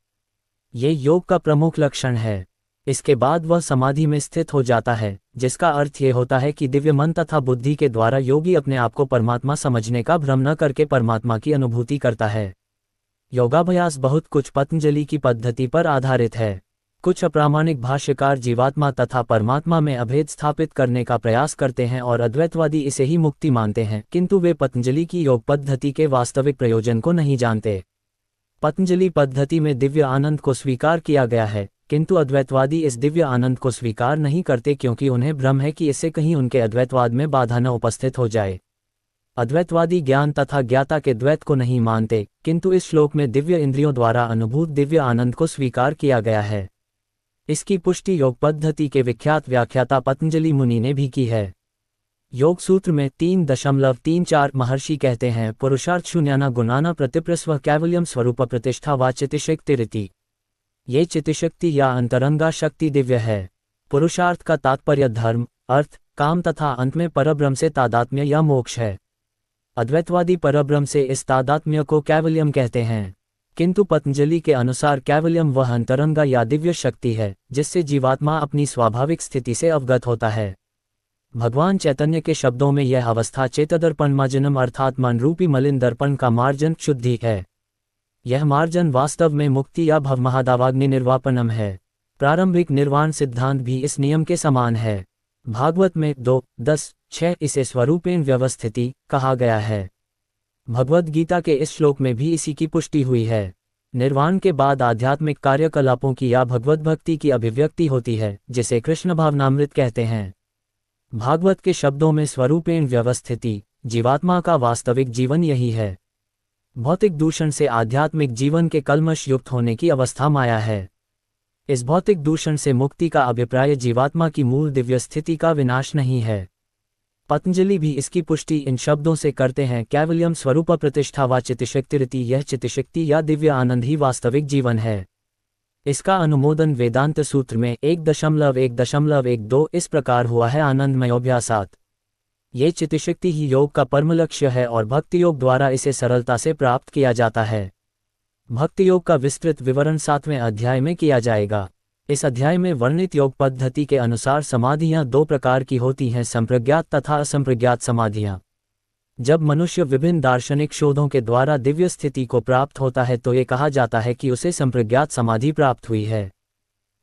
ये योग का प्रमुख लक्षण है। इसके बाद वह समाधि में स्थित हो जाता है, जिसका अर्थ ये होता है कि दिव्य मन तथा बुद्धि के द्वारा योगी अपने आप को परमात्मा समझने का भ्रम न करके परमात्मा की अनुभूति करता है। योगाभ्यास बहुत कुछ पतंजलि की पद्धति पर आधारित है। कुछ अप्रामाणिक भाष्यकार जीवात्मा तथा परमात्मा में अभेद स्थापित करने का प्रयास करते हैं और अद्वैतवादी इसे ही मुक्ति मानते हैं, किंतु वे पतंजलि की योग पद्धति के वास्तविक प्रयोजन को नहीं जानते। पतंजलि पद्धति में दिव्य आनंद को स्वीकार किया गया है, किंतु अद्वैतवादी इस दिव्य आनंद को स्वीकार नहीं करते क्योंकि उन्हें भ्रम है कि इससे कहीं उनके अद्वैतवाद में बाधा न उपस्थित हो जाए। अद्वैतवादी ज्ञान तथा ज्ञाता के द्वैत को नहीं मानते, किंतु इस श्लोक में दिव्य इंद्रियों द्वारा अनुभूत दिव्य आनंद को स्वीकार किया गया है। इसकी पुष्टि योग पद्धति के विख्यात व्याख्याता पतंजलि मुनि ने भी की है। योग सूत्र में 3.34 महर्षि कहते हैं, पुरुषार्थ शून्याना गुणाना प्रतिप्रस्व कैवल्यम स्वरूप प्रतिष्ठा व चितिशक्तिरिति। ये चितिशक्ति या अंतरंगा शक्ति दिव्य है। पुरुषार्थ का तात्पर्य धर्म, अर्थ, काम तथा अंत में परब्रह्म से तादात्म्य या मोक्ष है। अद्वैतवादी परब्रह्म से इस तादात्म्य को कैवल्यम कहते हैं, किंतु पतंजलि के अनुसार कैवल्यम वह अंतरंगा या दिव्य शक्ति है जिससे जीवात्मा अपनी स्वाभाविक स्थिति से अवगत होता है। भगवान चैतन्य के शब्दों में यह अवस्था चेतदर्पण मार्जनम अर्थात मन रूपी मलिन दर्पण का मार्जन शुद्धि है। यह मार्जन वास्तव में मुक्ति या भवमहादावाग्नि निर्वापनम है। प्रारंभिक निर्वाण सिद्धांत भी इस नियम के समान है। भागवत में 2:10-6 इसे स्वरूपेण व्यवस्थिति कहा गया है। भगवद गीता के इस श्लोक में भी इसी की पुष्टि हुई है। निर्वाण के बाद आध्यात्मिक कार्यकलापों की या भगवत भक्ति की अभिव्यक्ति होती है, जिसे कृष्ण भावनामृत कहते हैं। भागवत के शब्दों में स्वरूपेण व्यवस्थिति, जीवात्मा का वास्तविक जीवन यही है। भौतिक दूषण से आध्यात्मिक जीवन के कल्मश युक्त होने की अवस्था माया है। इस भौतिक दूषण से मुक्ति का अभिप्राय जीवात्मा की मूल दिव्य स्थिति का विनाश नहीं है। पतंजलि भी इसकी पुष्टि इन शब्दों से करते हैं, कैवल्यम स्वरूप प्रतिष्ठा व चितिशक्तिरिति। यह चितिशक्ति या दिव्य आनंद ही वास्तविक जीवन है। इसका अनुमोदन वेदांत सूत्र में 1.1.12 इस प्रकार हुआ है, आनंदमयोभ्यासात्। ये चितिशक्ति ही योग का परम लक्ष्य है और भक्ति योग द्वारा इसे सरलता से प्राप्त किया जाता है। भक्ति योग का विस्तृत विवरण 7वें अध्याय में किया जाएगा। इस अध्याय में वर्णित योग पद्धति के अनुसार समाधियां 2 प्रकार की होती हैं, संप्रज्ञात तथा असंप्रज्ञात समाधियां। जब मनुष्य विभिन्न दार्शनिक शोधों के द्वारा दिव्य स्थिति को प्राप्त होता है तो ये कहा जाता है कि उसे संप्रज्ञात समाधि प्राप्त हुई है।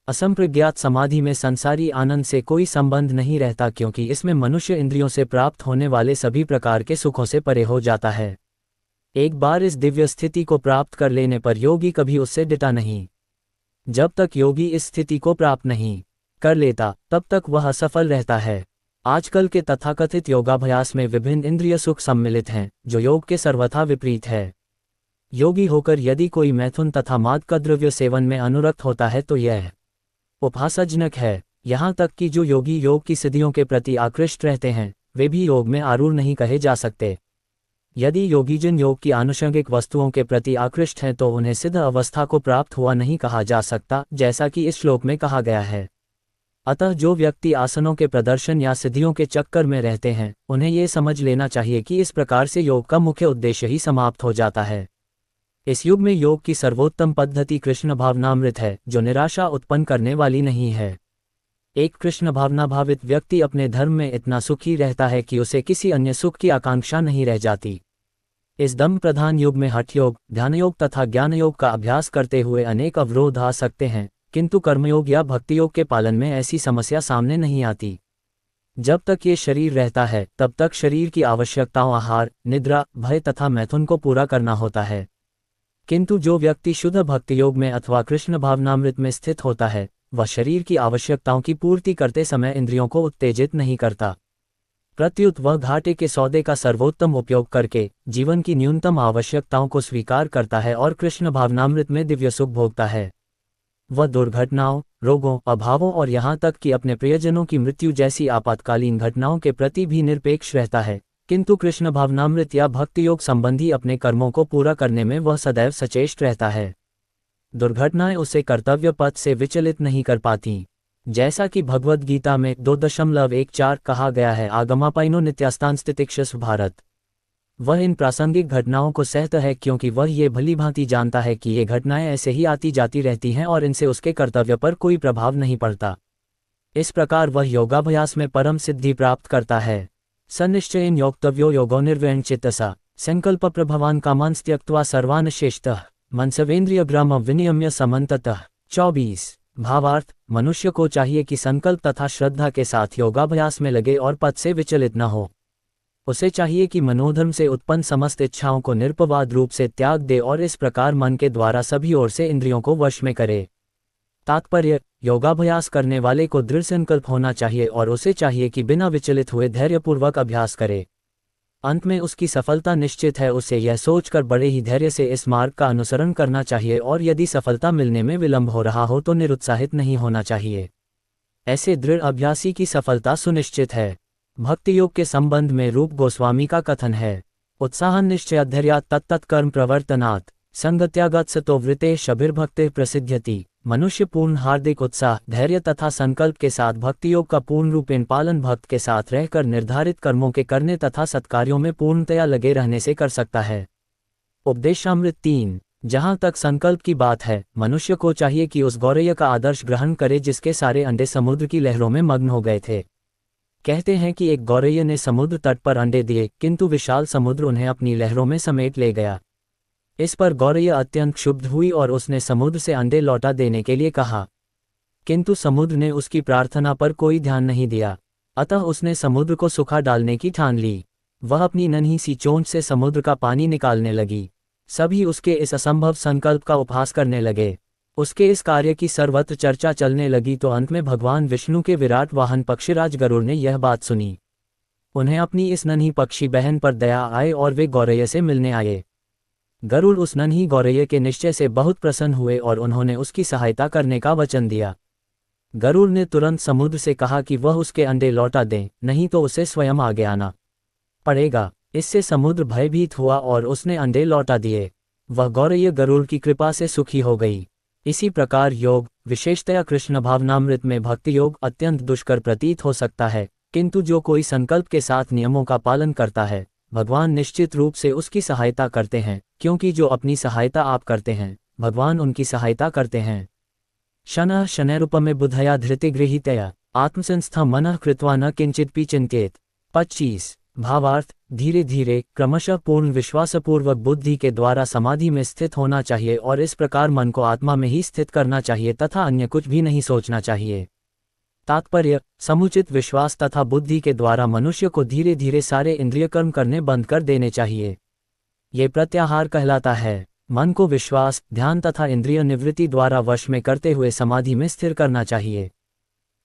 असंप्रज्ञात समाधि में संसारी आनंद से कोई संबंध नहीं रहता, क्योंकि इसमें मनुष्य इंद्रियों से प्राप्त होने वाले सभी प्रकार के सुखों से परे हो जाता है। एक बार इस दिव्य स्थिति को प्राप्त कर लेने पर योगी कभी उससे डिटा नहीं। जब तक योगी इस स्थिति को प्राप्त नहीं कर लेता तब तक वह असफल रहता है। आजकल के तथाकथित योगाभ्यास में विभिन्न इंद्रिय सुख सम्मिलित हैं, जो योग के सर्वथा विपरीत है। योगी होकर यदि कोई मैथुन तथा मादक द्रव्य सेवन में अनुरक्त होता है तो यह उपहासजनक है। यहाँ तक कि जो योगी योग की सिद्धियों के प्रति आकृष्ट रहते हैं वे भी योग में आरूढ़ नहीं कहे जा सकते। यदि योगीजन योग की आनुषंगिक वस्तुओं के प्रति आकृष्ट हैं तो उन्हें सिद्ध अवस्था को प्राप्त हुआ नहीं कहा जा सकता, जैसा कि इस श्लोक में कहा गया है। अतः जो व्यक्ति आसनों के प्रदर्शन या सिद्धियों के चक्कर में रहते हैं उन्हें ये समझ लेना चाहिए कि इस प्रकार से योग का मुख्य उद्देश्य ही समाप्त हो जाता है। इस युग में योग की सर्वोत्तम पद्धति कृष्ण भावनामृत है, जो निराशा उत्पन्न करने वाली नहीं है। एक कृष्ण भावना भावित व्यक्ति अपने धर्म में इतना सुखी रहता है कि उसे किसी अन्य सुख की आकांक्षा नहीं रह जाती। इस दम प्रधान युग में हठ योग, ध्यान योग तथा ज्ञान योग का अभ्यास करते हुए अनेक अवरोध आ सकते हैं, किंतु कर्मयोग या भक्ति योग के पालन में ऐसी समस्या सामने नहीं आती। जब तक ये शरीर रहता है तब तक शरीर की आवश्यकताओं आहार, निद्रा, भय तथा मैथुन को पूरा करना होता है। किंतु जो व्यक्ति शुद्ध भक्ति योग में अथवा कृष्ण भावनामृत में स्थित होता है वह शरीर की आवश्यकताओं की पूर्ति करते समय इंद्रियों को उत्तेजित नहीं करता। प्रत्युत वह घाटे के सौदे का सर्वोत्तम उपयोग करके जीवन की न्यूनतम आवश्यकताओं को स्वीकार करता है और कृष्ण भावनामृत में दिव्य सुख भोगता है। वह दुर्घटनाओं, रोगों, अभावों और यहाँ तक कि अपने प्रियजनों की मृत्यु जैसी आपातकालीन घटनाओं के प्रति भी निरपेक्ष रहता है, किंतु कृष्ण भावनामृत या भक्ति योग संबंधी अपने कर्मों को पूरा करने में वह सदैव सचेष्ट रहता है। दुर्घटनाएं उसे कर्तव्य पथ से विचलित नहीं कर पाती। जैसा कि भगवद गीता में 2.14 कहा गया है, आगमापाइनो नित्यास्तान स्थितिक्षस भारत। वह इन प्रासंगिक घटनाओं को सहता है क्योंकि वह ये भली भांति जानता है कि ये घटनाएं ऐसे ही आती जाती रहती हैं और इनसे उसके कर्तव्य पर कोई प्रभाव नहीं पड़ता। इस प्रकार वह योगाभ्यास में परम सिद्धि प्राप्त करता है। सनिश्चयेन योक्तव्यो योगो निर्वयण चेतसा संकल्प प्रभवान कामांस त्यक्त्वा सर्वान् शेषतः मनसवेन्द्रिय ग्राम विनियम्य समन्ततः। 24 भावार्थ, मनुष्य को चाहिए कि संकल्प तथा श्रद्धा के साथ योगाभ्यास में लगे और पथ से विचलित न हो। उसे चाहिए कि मनोधर्म से उत्पन्न समस्त इच्छाओं को निरपवाद रूप से त्याग दे और इस प्रकार मन के द्वारा सभी ओर से इंद्रियों को वश में करे। तात्पर्य, योगाभ्यास करने वाले को दृढ़ संकल्प होना चाहिए और उसे चाहिए कि बिना विचलित हुए धैर्यपूर्वक अभ्यास करे। अंत में उसकी सफलता निश्चित है। उसे यह सोचकर बड़े ही धैर्य से इस मार्ग का अनुसरण करना चाहिए और यदि सफलता मिलने में विलंब हो रहा हो तो निरुत्साहित नहीं होना चाहिए। ऐसे दृढ़ अभ्यासी की सफलता सुनिश्चित है। भक्ति योग के संबंध में रूप गोस्वामी का कथन है, उत्साह निश्चयाद्धर्यात् तत्तत् कर्म प्रवर्तनात् संगत्यागात् सतो वृते शभिर्भक्ते प्रसिद्ध्यति। मनुष्य पूर्ण हार्दिक उत्साह, धैर्य तथा संकल्प के साथ भक्ति योग का पूर्ण रूपेण पालन भक्त के साथ रहकर निर्धारित कर्मों के करने तथा सत्कार्यों में पूर्णतया लगे रहने से कर सकता है। उपदेशामृत 3। जहाँ तक संकल्प की बात है, मनुष्य को चाहिए कि उस गौरैया का आदर्श ग्रहण करे जिसके सारे अंडे समुद्र की लहरों में मग्न हो गए थे। कहते हैं कि एक गौरैया ने समुद्र तट पर अंडे दिए, किंतु विशाल समुद्र उन्हें अपनी लहरों में समेट ले गया। इस पर गौरैया अत्यंत क्षुब्ध हुई और उसने समुद्र से अंडे लौटा देने के लिए कहा, किंतु समुद्र ने उसकी प्रार्थना पर कोई ध्यान नहीं दिया। अतः उसने समुद्र को सुखा डालने की ठान ली। वह अपनी नन्ही सी चोंच से समुद्र का पानी निकालने लगी। सभी उसके इस असंभव संकल्प का उपहास करने लगे। उसके इस कार्य की सर्वत्र चर्चा चलने लगी तो अंत में भगवान विष्णु के विराट वाहन पक्षीराज गरुड़ ने यह बात सुनी। उन्हें अपनी इस नन्ही पक्षी बहन पर दया आए और वे गौरैया से मिलने आए। गरुड़ उस नन्ही गौरैया के निश्चय से बहुत प्रसन्न हुए और उन्होंने उसकी सहायता करने का वचन दिया। गरुड़ ने तुरंत समुद्र से कहा कि वह उसके अंडे लौटा दें, नहीं तो उसे स्वयं आगे आना पड़ेगा। इससे समुद्र भयभीत हुआ और उसने अंडे लौटा दिए। वह गौरैया गरुड़ की कृपा से सुखी हो गई। इसी प्रकार योग, विशेषतया कृष्ण भावनामृत में भक्ति योग अत्यंत दुष्कर प्रतीत हो सकता है, किंतु जो कोई संकल्प के साथ नियमों का पालन करता है, भगवान निश्चित रूप से उसकी सहायता करते हैं, क्योंकि जो अपनी सहायता आप करते हैं, भगवान उनकी सहायता करते हैं। शनः शनैरुपमे बुद्धया धृतिगृहीतया आत्मसंस्था मनः कृत्वा न किंचिदपि चिंत्येत। 25। भावार्थ, धीरे धीरे क्रमशः पूर्ण विश्वासपूर्वक बुद्धि के द्वारा समाधि में स्थित होना चाहिए और इस प्रकार मन को आत्मा में ही स्थित करना चाहिए तथा अन्य कुछ भी नहीं सोचना चाहिए। तात्पर्य, समुचित विश्वास तथा बुद्धि के द्वारा मनुष्य को धीरे धीरे सारे इंद्रिय कर्म करने बंद कर देने चाहिए। ये प्रत्याहार कहलाता है। मन को विश्वास, ध्यान तथा इंद्रिय निवृत्ति द्वारा वश में करते हुए समाधि में स्थिर करना चाहिए।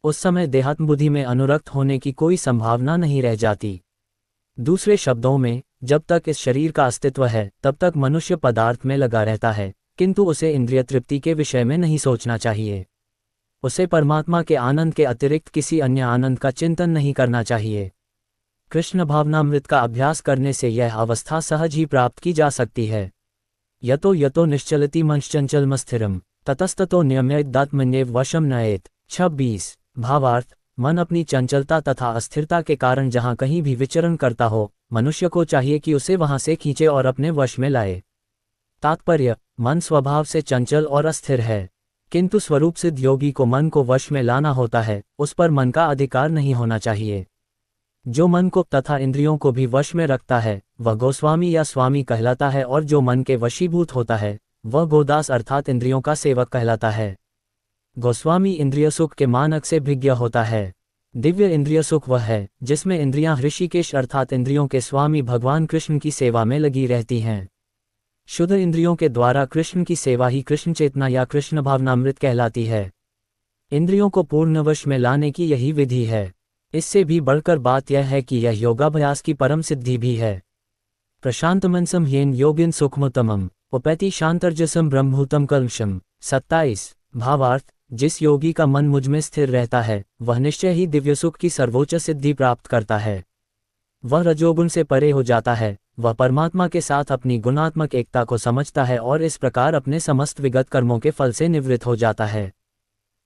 उस समय देहात्म बुद्धि में अनुरक्त होने की कोई संभावना नहीं रह जाती। दूसरे शब्दों में, जब तक इस शरीर का अस्तित्व है तब तक मनुष्य पदार्थ में लगा रहता है, किंतु उसे इंद्रिय तृप्ति के विषय में नहीं सोचना चाहिए। उसे परमात्मा के आनंद के अतिरिक्त किसी अन्य आनंद का चिंतन नहीं करना चाहिए। कृष्ण भावनामृत का अभ्यास करने से यह अवस्था सहज ही प्राप्त की जा सकती है। यतो यतो निश्चलति मनश्चंचलमस्थिरम ततस्ततो नियम्यदात्मन्येव वशम नयेत। 26। भावार्थ, मन अपनी चंचलता तथा अस्थिरता के कारण जहाँ कहीं भी विचरण करता हो, मनुष्य को चाहिए कि उसे वहाँ से खींचे और अपने वश में लाए। तात्पर्य, मन स्वभाव से चंचल और अस्थिर है, किंतु स्वरूप सिद्ध योगी को मन को वश में लाना होता है, उस पर मन का अधिकार नहीं होना चाहिए। जो मन को तथा इंद्रियों को भी वश में रखता है वह गोस्वामी या स्वामी कहलाता है, और जो मन के वशीभूत होता है वह गोदास अर्थात इंद्रियों का सेवक कहलाता है। गोस्वामी इंद्रिय सुख के मानक से भिज्ञ होता है। दिव्य इंद्रिय सुख वह है जिसमें इंद्रियां ऋषिकेश अर्थात इंद्रियों के स्वामी भगवान कृष्ण की सेवा में लगी रहती हैं। शुद्ध इंद्रियों के द्वारा कृष्ण की सेवा ही कृष्ण चेतना या कृष्ण भावनामृत कहलाती है। इंद्रियों को पूर्ण वश में लाने की यही विधि है। इससे भी बढ़कर बात यह है कि यह योगाभ्यास की परम सिद्धि भी है। प्रशांतमनसम येन योगिन सुखमुतमम उपैति शांतर्जसम ब्रह्मभूतम कलमशम। 27। भावार्थ, जिस योगी का मन मुझ में स्थिर रहता है वह निश्चय ही दिव्य सुख की सर्वोच्च सिद्धि प्राप्त करता है। वह रजोगुण से परे हो जाता है। वह परमात्मा के साथ अपनी गुणात्मक एकता को समझता है और इस प्रकार अपने समस्त विगत कर्मों के फल से निवृत्त हो जाता है।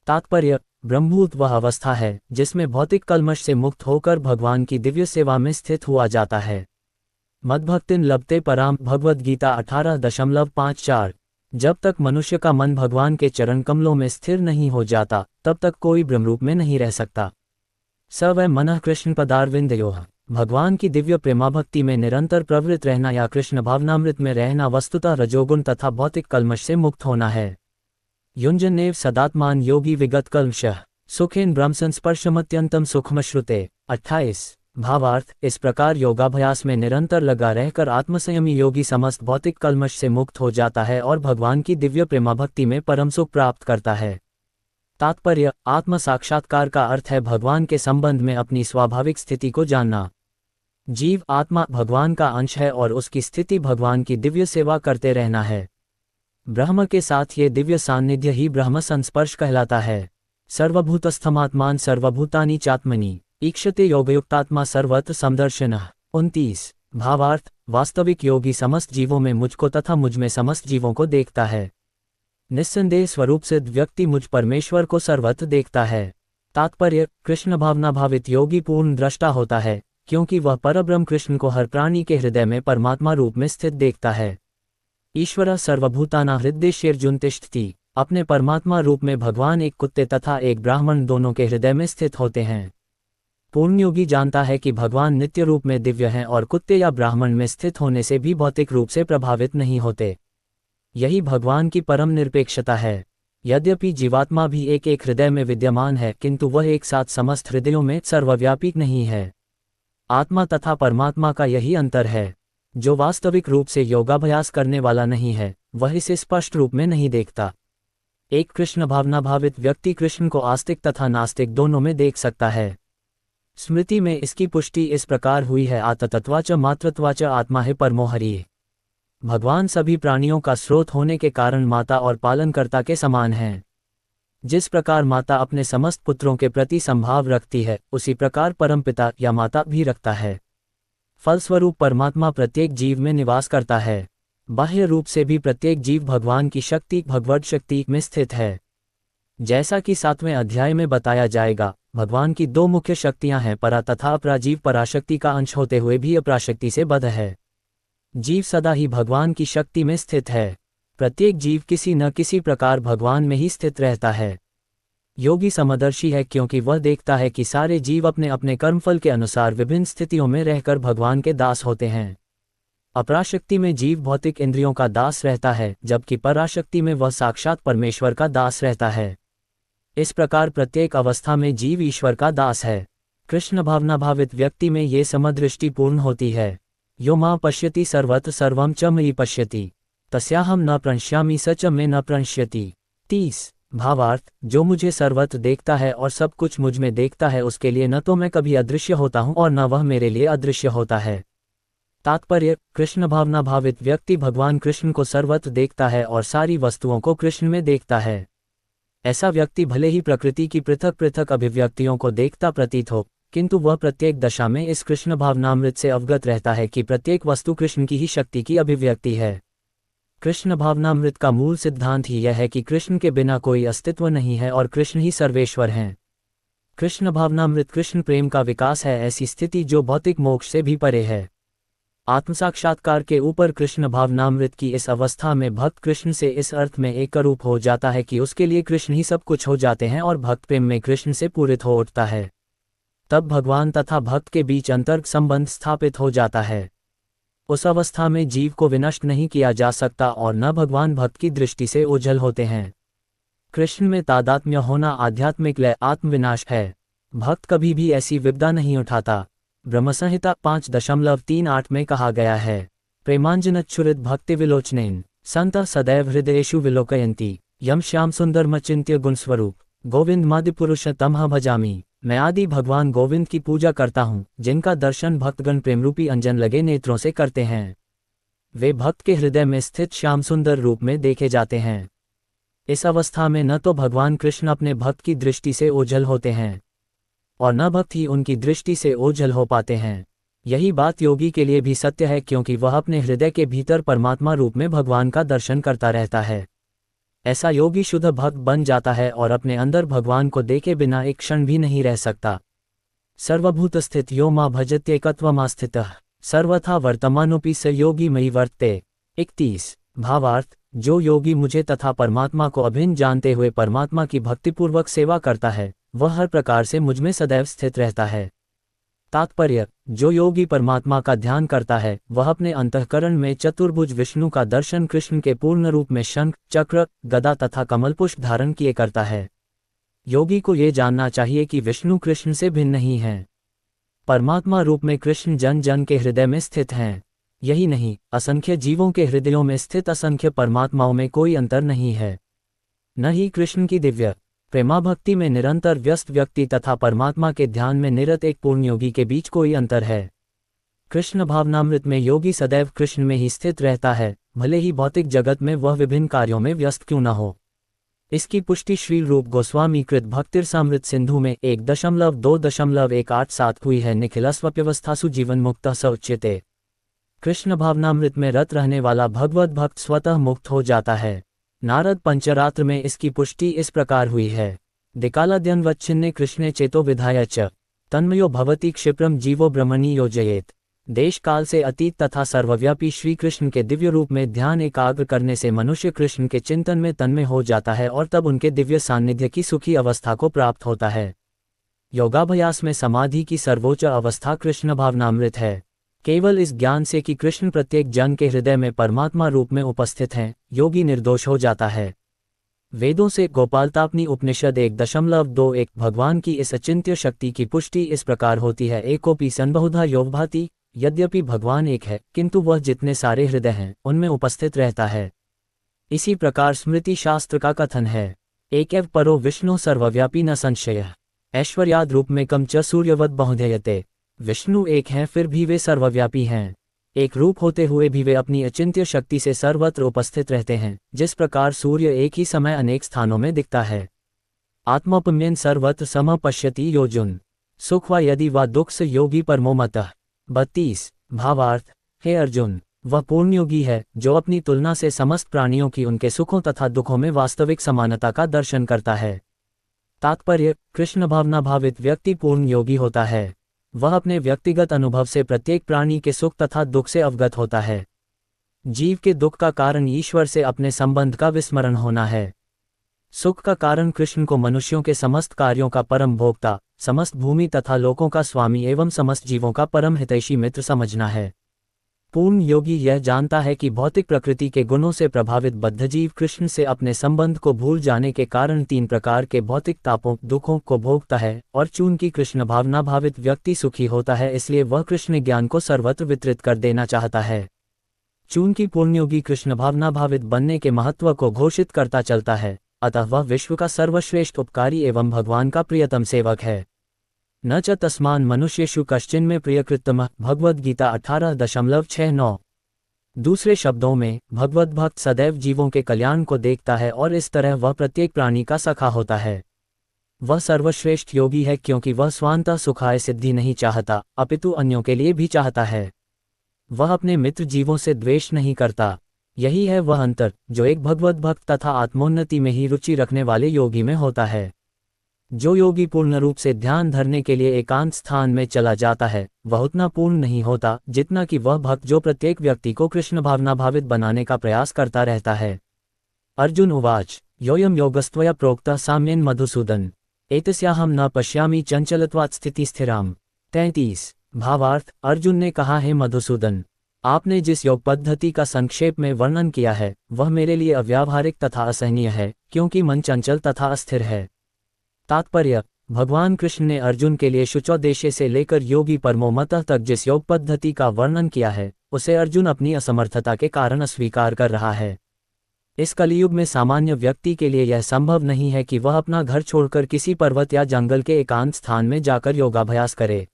तात्पर्य, ब्रह्मभूत वह अवस्था है जिसमें भौतिक कल्मश से मुक्त होकर भगवान की दिव्य सेवा में स्थित हुआ जाता है। मद्भक्तिन लभते पराम, भगवद गीता 18.54। जब तक मनुष्य का मन भगवान के चरण कमलों में स्थिर नहीं हो जाता तब तक कोई ब्रह्मरूप में नहीं रह सकता। स वै मनः कृष्ण पदारविंदयोः। भगवान की दिव्य प्रेमाभक्ति में निरंतर प्रवृत्त रहना या कृष्ण भावनामृत में रहना वस्तुतः रजोगुण तथा भौतिक कल्मश से मुक्त होना है। युञ्जन्नेव सदात्मान योगी विगत कल्मषः सुखेन ब्रह्मसंस्पर्शमत्यंतम सुखमश्रुते। 28। भावार्थ, इस प्रकार योगाभ्यास में निरंतर लगा रहकर आत्मसंयमी योगी समस्त भौतिक कल्मश से मुक्त हो जाता है और भगवान की दिव्य प्रेमा भक्ति में परम सुख प्राप्त करता है। तात्पर्य, आत्म साक्षात्कार का अर्थ है भगवान के संबंध में अपनी स्वाभाविक स्थिति को जानना। जीव आत्मा भगवान का अंश है और उसकी स्थिति भगवान की दिव्य सेवा करते रहना है। ब्रह्म के साथ ये दिव्य सान्निध्य ही ब्रह्म संस्पर्श कहलाता है। सर्वभूतस्थमात्मान सर्वभूतानि चात्मनि ईक्षते योगयुक्तात्मा सर्वत्र समदर्शनः। 29। भावार्थ, वास्तविक योगी समस्त जीवों में मुझको तथा मुझमें समस्त जीवों को देखता है। निस्संदेह स्वरूप सिद्ध व्यक्ति मुझ परमेश्वर को सर्वत्र देखता है। तात्पर्य, कृष्ण भावना भावित योगी पूर्ण दृष्टा होता है, क्योंकि वह परब्रह्म कृष्ण को हर प्राणी के हृदय में परमात्मा रूप में स्थित देखता है। ईश्वर सर्वभूतानां हृदयेषु तिष्ठति, अपने परमात्मा रूप में भगवान एक कुत्ते तथा एक ब्राह्मण दोनों के हृदय में स्थित होते हैं। पूर्णयोगी जानता है कि भगवान नित्य रूप में दिव्य हैं और कुत्ते या ब्राह्मण में स्थित होने से भी भौतिक रूप से प्रभावित नहीं होते। यही भगवान की परम निरपेक्षता है। यद्यपि जीवात्मा भी एक एक हृदय में विद्यमान है, किंतु वह एक साथ समस्त हृदयों में सर्वव्यापी नहीं है। आत्मा तथा परमात्मा का यही अंतर है। जो वास्तविक रूप से योगाभ्यास करने वाला नहीं है, वह इसे स्पष्ट रूप में नहीं देखता। एक कृष्ण भावना भावित व्यक्ति कृष्ण को आस्तिक तथा नास्तिक दोनों में देख सकता है। स्मृति में इसकी पुष्टि इस प्रकार हुई है, आततत्वाच मातृत्वाच आत्मा है परमो हरि। भगवान सभी प्राणियों का स्रोत होने के कारण माता और पालनकर्ता के समान हैं। जिस प्रकार माता अपने समस्त पुत्रों के प्रति संभाव रखती है, उसी प्रकार परमपिता या माता भी रखता है। फलस्वरूप परमात्मा प्रत्येक जीव में निवास करता है। बाह्य रूप से भी प्रत्येक जीव भगवान की शक्ति भगवद शक्ति में स्थित है। जैसा कि 7वें अध्याय में बताया जाएगा, भगवान की दो मुख्य शक्तियां हैं, परा तथा अपरा। जीव पराशक्ति का अंश होते हुए भी अपराशक्ति से बद्ध है। जीव सदा ही भगवान की शक्ति में स्थित है। प्रत्येक जीव किसी न किसी प्रकार भगवान में ही स्थित रहता है। योगी समदर्शी है, क्योंकि वह देखता है कि सारे जीव अपने अपने कर्मफल के अनुसार विभिन्न स्थितियों में रहकर भगवान के दास होते हैं। अपराशक्ति में जीव भौतिक इंद्रियों का दास रहता है, जबकि पराशक्ति में वह साक्षात परमेश्वर का दास रहता है। इस प्रकार प्रत्येक अवस्था में जीव ईश्वर का दास है। कृष्ण भावना भावित व्यक्ति में ये समदृष्टि पूर्ण होती है। यो मां पश्यति सर्वत्र सर्वं च मयि पश्यति, तस्याहं न प्रणश्यामि स च मे न प्रणश्यति। 30। भावार्थ, जो मुझे सर्वत्र देखता है और सब कुछ मुझ में देखता है, उसके लिए न तो मैं कभी अदृश्य होता हूँ और न वह मेरे लिए अदृश्य होता है। तात्पर्य, कृष्ण भावना भावित व्यक्ति भगवान कृष्ण को सर्वत्र देखता है और सारी वस्तुओं को कृष्ण में देखता है। ऐसा व्यक्ति भले ही प्रकृति की पृथक पृथक अभिव्यक्तियों को देखता प्रतीत हो, किंतु वह प्रत्येक दशा में इस कृष्ण भावनामृत से अवगत रहता है कि प्रत्येक वस्तु कृष्ण की ही शक्ति की अभिव्यक्ति है। कृष्ण भावनामृत का मूल सिद्धांत ही यह है कि कृष्ण के बिना कोई अस्तित्व नहीं है और कृष्ण ही सर्वेश्वर हैं। कृष्ण भावनामृत कृष्ण प्रेम का विकास है, ऐसी स्थिति जो भौतिक मोक्ष से भी परे है। आत्मसाक्षात्कार के ऊपर कृष्ण भावनामृत की इस अवस्था में भक्त कृष्ण से इस अर्थ में एकरूप हो जाता है कि उसके लिए कृष्ण ही सब कुछ हो जाते हैं और भक्त प्रेम में कृष्ण से पूरित हो उठता है। तब भगवान तथा भक्त के बीच अंतर्क संबंध स्थापित हो जाता है। उस अवस्था में जीव को विनष्ट नहीं किया जा सकता और न भगवान भक्त की दृष्टि से ओझल होते हैं। कृष्ण में तादात्म्य होना आध्यात्मिक लय आत्मविनाश है। भक्त कभी भी ऐसी विपदा नहीं उठाता। ब्रह्मसंहिता 5.38 में कहा गया है, प्रेमांजनच्छुरित भक्ति विलोचनेन संतः सदैव हृदयेषु विलोकयन्ति यम श्याम सुंदरमचिन्त्य गुणस्वरूप गोविंद मादिपुरुष तमह भजामि। मैं आदि भगवान गोविंद की पूजा करता हूँ, जिनका दर्शन भक्तगण प्रेमरूपी अंजन लगे नेत्रों से करते हैं। वे भक्त के हृदय में स्थित श्याम सुंदर रूप में देखे जाते हैं। इस अवस्था में न तो भगवान कृष्ण अपने भक्त की दृष्टि से ओझल होते हैं और न भक्त ही उनकी दृष्टि से ओझल हो पाते हैं। यही बात योगी के लिए भी सत्य है, क्योंकि वह अपने हृदय के भीतर परमात्मा रूप में भगवान का दर्शन करता रहता है। ऐसा योगी शुद्ध भक्त बन जाता है और अपने अंदर भगवान को देखे बिना एक क्षण भी नहीं रह सकता। सर्वभूत स्थित यो मां भजत्येकत्वमास्थितः सर्वथा वर्तमानोपि स योगी मयि वर्तते। 31। भावार्थ, जो योगी मुझे तथा परमात्मा को अभिन्न जानते हुए परमात्मा की भक्तिपूर्वक सेवा करता है, वह हर प्रकार से मुझमें सदैव स्थित रहता है। तात्पर्य, जो योगी परमात्मा का ध्यान करता है, वह अपने अंतःकरण में चतुर्भुज विष्णु का दर्शन कृष्ण के पूर्ण रूप में शंख, चक्र, गदा तथा कमलपुष्प धारण किए करता है। योगी को ये जानना चाहिए कि विष्णु कृष्ण से भिन्न नहीं हैं। परमात्मा रूप में कृष्ण जन जन के हृदय में स्थित हैं। यही नहीं, असंख्य जीवों के हृदयों में स्थित असंख्य परमात्माओं में कोई अंतर नहीं है। न ही कृष्ण की दिव्य प्रेमाभक्ति में निरंतर व्यस्त व्यक्ति तथा परमात्मा के ध्यान में निरत एक पूर्ण योगी के बीच कोई अंतर है। कृष्ण भावनामृत में योगी सदैव कृष्ण में ही स्थित रहता है, भले ही भौतिक जगत में वह विभिन्न कार्यों में व्यस्त क्यों न हो। इसकी पुष्टि श्री रूप गोस्वामी कृत भक्तिरसामृत सिंधु में 1.2.187 हुई है। निखिलस्वप्यवस्थासु जीवन मुक्त स उच्यते। कृष्ण भावनामृत में रत रहने वाला भगवत भक्त स्वतः मुक्त हो जाता है। नारद पंचरात्र में इसकी पुष्टि इस प्रकार हुई है। दिकालाद्यन्वच्छिन्ने कृष्णे चेतो विधाय च तन्मयो भवति क्षिप्रम जीवो ब्रह्मणि योजयेत। देश काल से अतीत तथा सर्वव्यापी श्री कृष्ण के दिव्य रूप में ध्यान एकाग्र करने से मनुष्य कृष्ण के चिंतन में तन्मय हो जाता है और तब उनके दिव्य सान्निध्य की सुखी अवस्था को प्राप्त होता है। योगाभ्यास में समाधि की सर्वोच्च अवस्था कृष्ण भावनामृत है। केवल इस ज्ञान से कि कृष्ण प्रत्येक जन के हृदय में परमात्मा रूप में उपस्थित हैं, योगी निर्दोष हो जाता है। वेदों से गोपालतापनी उपनिषद 1.21 भगवान की इस अचिंत्य शक्ति की पुष्टि इस प्रकार होती है। एकोपि सन्बहुधा योगभाति। यद्यपि भगवान एक है, किंतु वह जितने सारे हृदय हैं उनमें उपस्थित रहता है। इसी प्रकार स्मृति शास्त्र का कथन है, एकैव परो विष्णु सर्वव्यापी न संशयः। ऐश्वर्याद रूप में कम च सूर्यवत बहुधेयते। विष्णु एक हैं फिर भी वे सर्वव्यापी हैं। एक रूप होते हुए भी वे अपनी अचिंत्य शक्ति से सर्वत्र उपस्थित रहते हैं, जिस प्रकार सूर्य एक ही समय अनेक स्थानों में दिखता है। आत्मपुण्यन सर्वत्र सम पश्यति योजुन। सुख व यदि वा दुख स योगी परमो मतः। 32 भावार्थ। हे अर्जुन, वह पूर्ण योगी है जो अपनी तुलना से समस्त प्राणियों की उनके सुखों तथा दुखों में वास्तविक समानता का दर्शन करता है। तात्पर्य, कृष्ण भावना भावित व्यक्ति पूर्ण योगी होता है। वह अपने व्यक्तिगत अनुभव से प्रत्येक प्राणी के सुख तथा दुख से अवगत होता है। जीव के दुख का कारण ईश्वर से अपने संबंध का विस्मरण होना है। सुख का कारण कृष्ण को मनुष्यों के समस्त कार्यों का परम भोक्ता, समस्त भूमि तथा लोकों का स्वामी एवं समस्त जीवों का परम हितैषी मित्र समझना है। पूर्ण योगी यह जानता है कि भौतिक प्रकृति के गुणों से प्रभावित बद्धजीव कृष्ण से अपने संबंध को भूल जाने के कारण 3 प्रकार के भौतिक तापों दुखों को भोगता है, और चूंकि कृष्ण भावना भावित व्यक्ति सुखी होता है इसलिए वह कृष्ण ज्ञान को सर्वत्र वितरित कर देना चाहता है। चूंकि पूर्ण योगी कृष्ण भावना भावित बनने के महत्व को घोषित करता चलता है, अतः वह विश्व का सर्वश्रेष्ठ उपकारी एवं भगवान का प्रियतम सेवक है। न च तस्मान मनुष्येषु कश्चिन्मे प्रियकृतमः। भगवद गीता 18.69। दूसरे शब्दों में, भगवद भक्त सदैव जीवों के कल्याण को देखता है और इस तरह वह प्रत्येक प्राणी का सखा होता है। वह सर्वश्रेष्ठ योगी है क्योंकि वह स्वांतः सुखाय सिद्धि नहीं चाहता, अपितु अन्यों के लिए भी चाहता है। वह अपने मित्र जीवों से द्वेष नहीं करता। यही है वह अंतर जो एक भगवद भक्त तथा आत्मोन्नति में ही रुचि रखने वाले योगी में होता है। जो योगी पूर्ण रूप से ध्यान धरने के लिए एकांत स्थान में चला जाता है, वह उतना पूर्ण नहीं होता जितना कि वह भक्त जो प्रत्येक व्यक्ति को कृष्ण भावना भावित बनाने का प्रयास करता रहता है। अर्जुन उवाच, योऽयं योगस्त्वया प्रोक्तः साम्येन मधुसूदन। एतस्याहं न पश्यामि चंचलत्वात् स्थिति स्थिराम। 33 भावार्थ। अर्जुन ने कहा, है मधुसूदन, आपने जिस योग पद्धति का संक्षेप में वर्णन किया है वह मेरे लिए अव्यावहारिक तथा असहनीय है, क्योंकि मन चंचल तथा अस्थिर है। तात्पर्य, भगवान कृष्ण ने अर्जुन के लिए शुचोद्देश्य से लेकर योगी परमोमतः तक जिस योग पद्धति का वर्णन किया है उसे अर्जुन अपनी असमर्थता के कारण अस्वीकार कर रहा है। इस कलियुग में सामान्य व्यक्ति के लिए यह संभव नहीं है कि वह अपना घर छोड़कर किसी पर्वत या जंगल के एकांत स्थान में जाकर योगाभ्यास करे।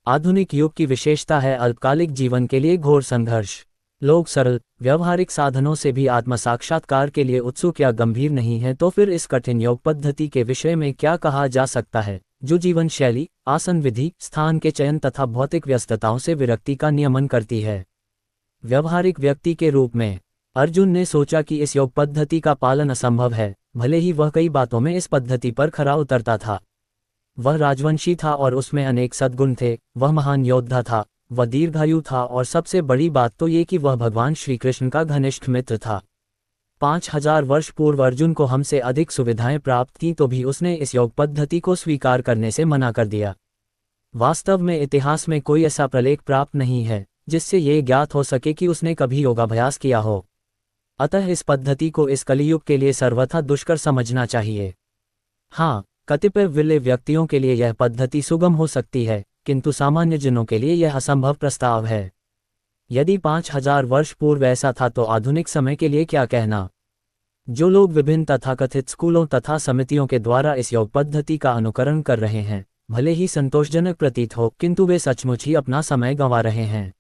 आधुनिक युग की विशेषता है अल्पकालिक जीवन के लिए घोर संघर्ष। लोग सरल व्यवहारिक साधनों से भी आत्म साक्षात्कार के लिए उत्सुक या गंभीर नहीं है, तो फिर इस कठिन योग पद्धति के विषय में क्या कहा जा सकता है जो जीवन शैली, आसन विधि, स्थान के चयन तथा भौतिक व्यस्तताओं से विरक्ति का नियमन करती है। व्यवहारिक व्यक्ति के रूप में अर्जुन ने सोचा कि इस योग पद्धति का पालन असंभव है, भले ही वह कई बातों में इस पद्धति पर खरा उतरता था। वह राजवंशी था और उसमें अनेक सद्गुण थे। वह महान योद्धा था, वह दीर्घायु था और सबसे बड़ी बात तो ये कि वह भगवान श्री कृष्ण का घनिष्ठ मित्र था। 5000 वर्ष पूर्व अर्जुन को हमसे अधिक सुविधाएं प्राप्त थीं तो भी उसने इस योग पद्धति को स्वीकार करने से मना कर दिया। वास्तव में इतिहास में कोई ऐसा प्रलेख प्राप्त नहीं है जिससे ये ज्ञात हो सके कि उसने कभी योगाभ्यास किया हो। अतः इस पद्धति को इस कलियुग के लिए सर्वथा दुष्कर समझना चाहिए। हाँ, कतिपय विरले व्यक्तियों के लिए यह पद्धति सुगम हो सकती है, किंतु सामान्य जनों के लिए यह असंभव प्रस्ताव है। यदि 5000 वर्ष पूर्व ऐसा था तो आधुनिक समय के लिए क्या कहना। जो लोग विभिन्न तथाकथित स्कूलों तथा समितियों के द्वारा इस योग पद्धति का अनुकरण कर रहे हैं, भले ही संतोषजनक प्रतीत हो, किंतु वे सचमुच ही अपना समय गंवा रहे हैं।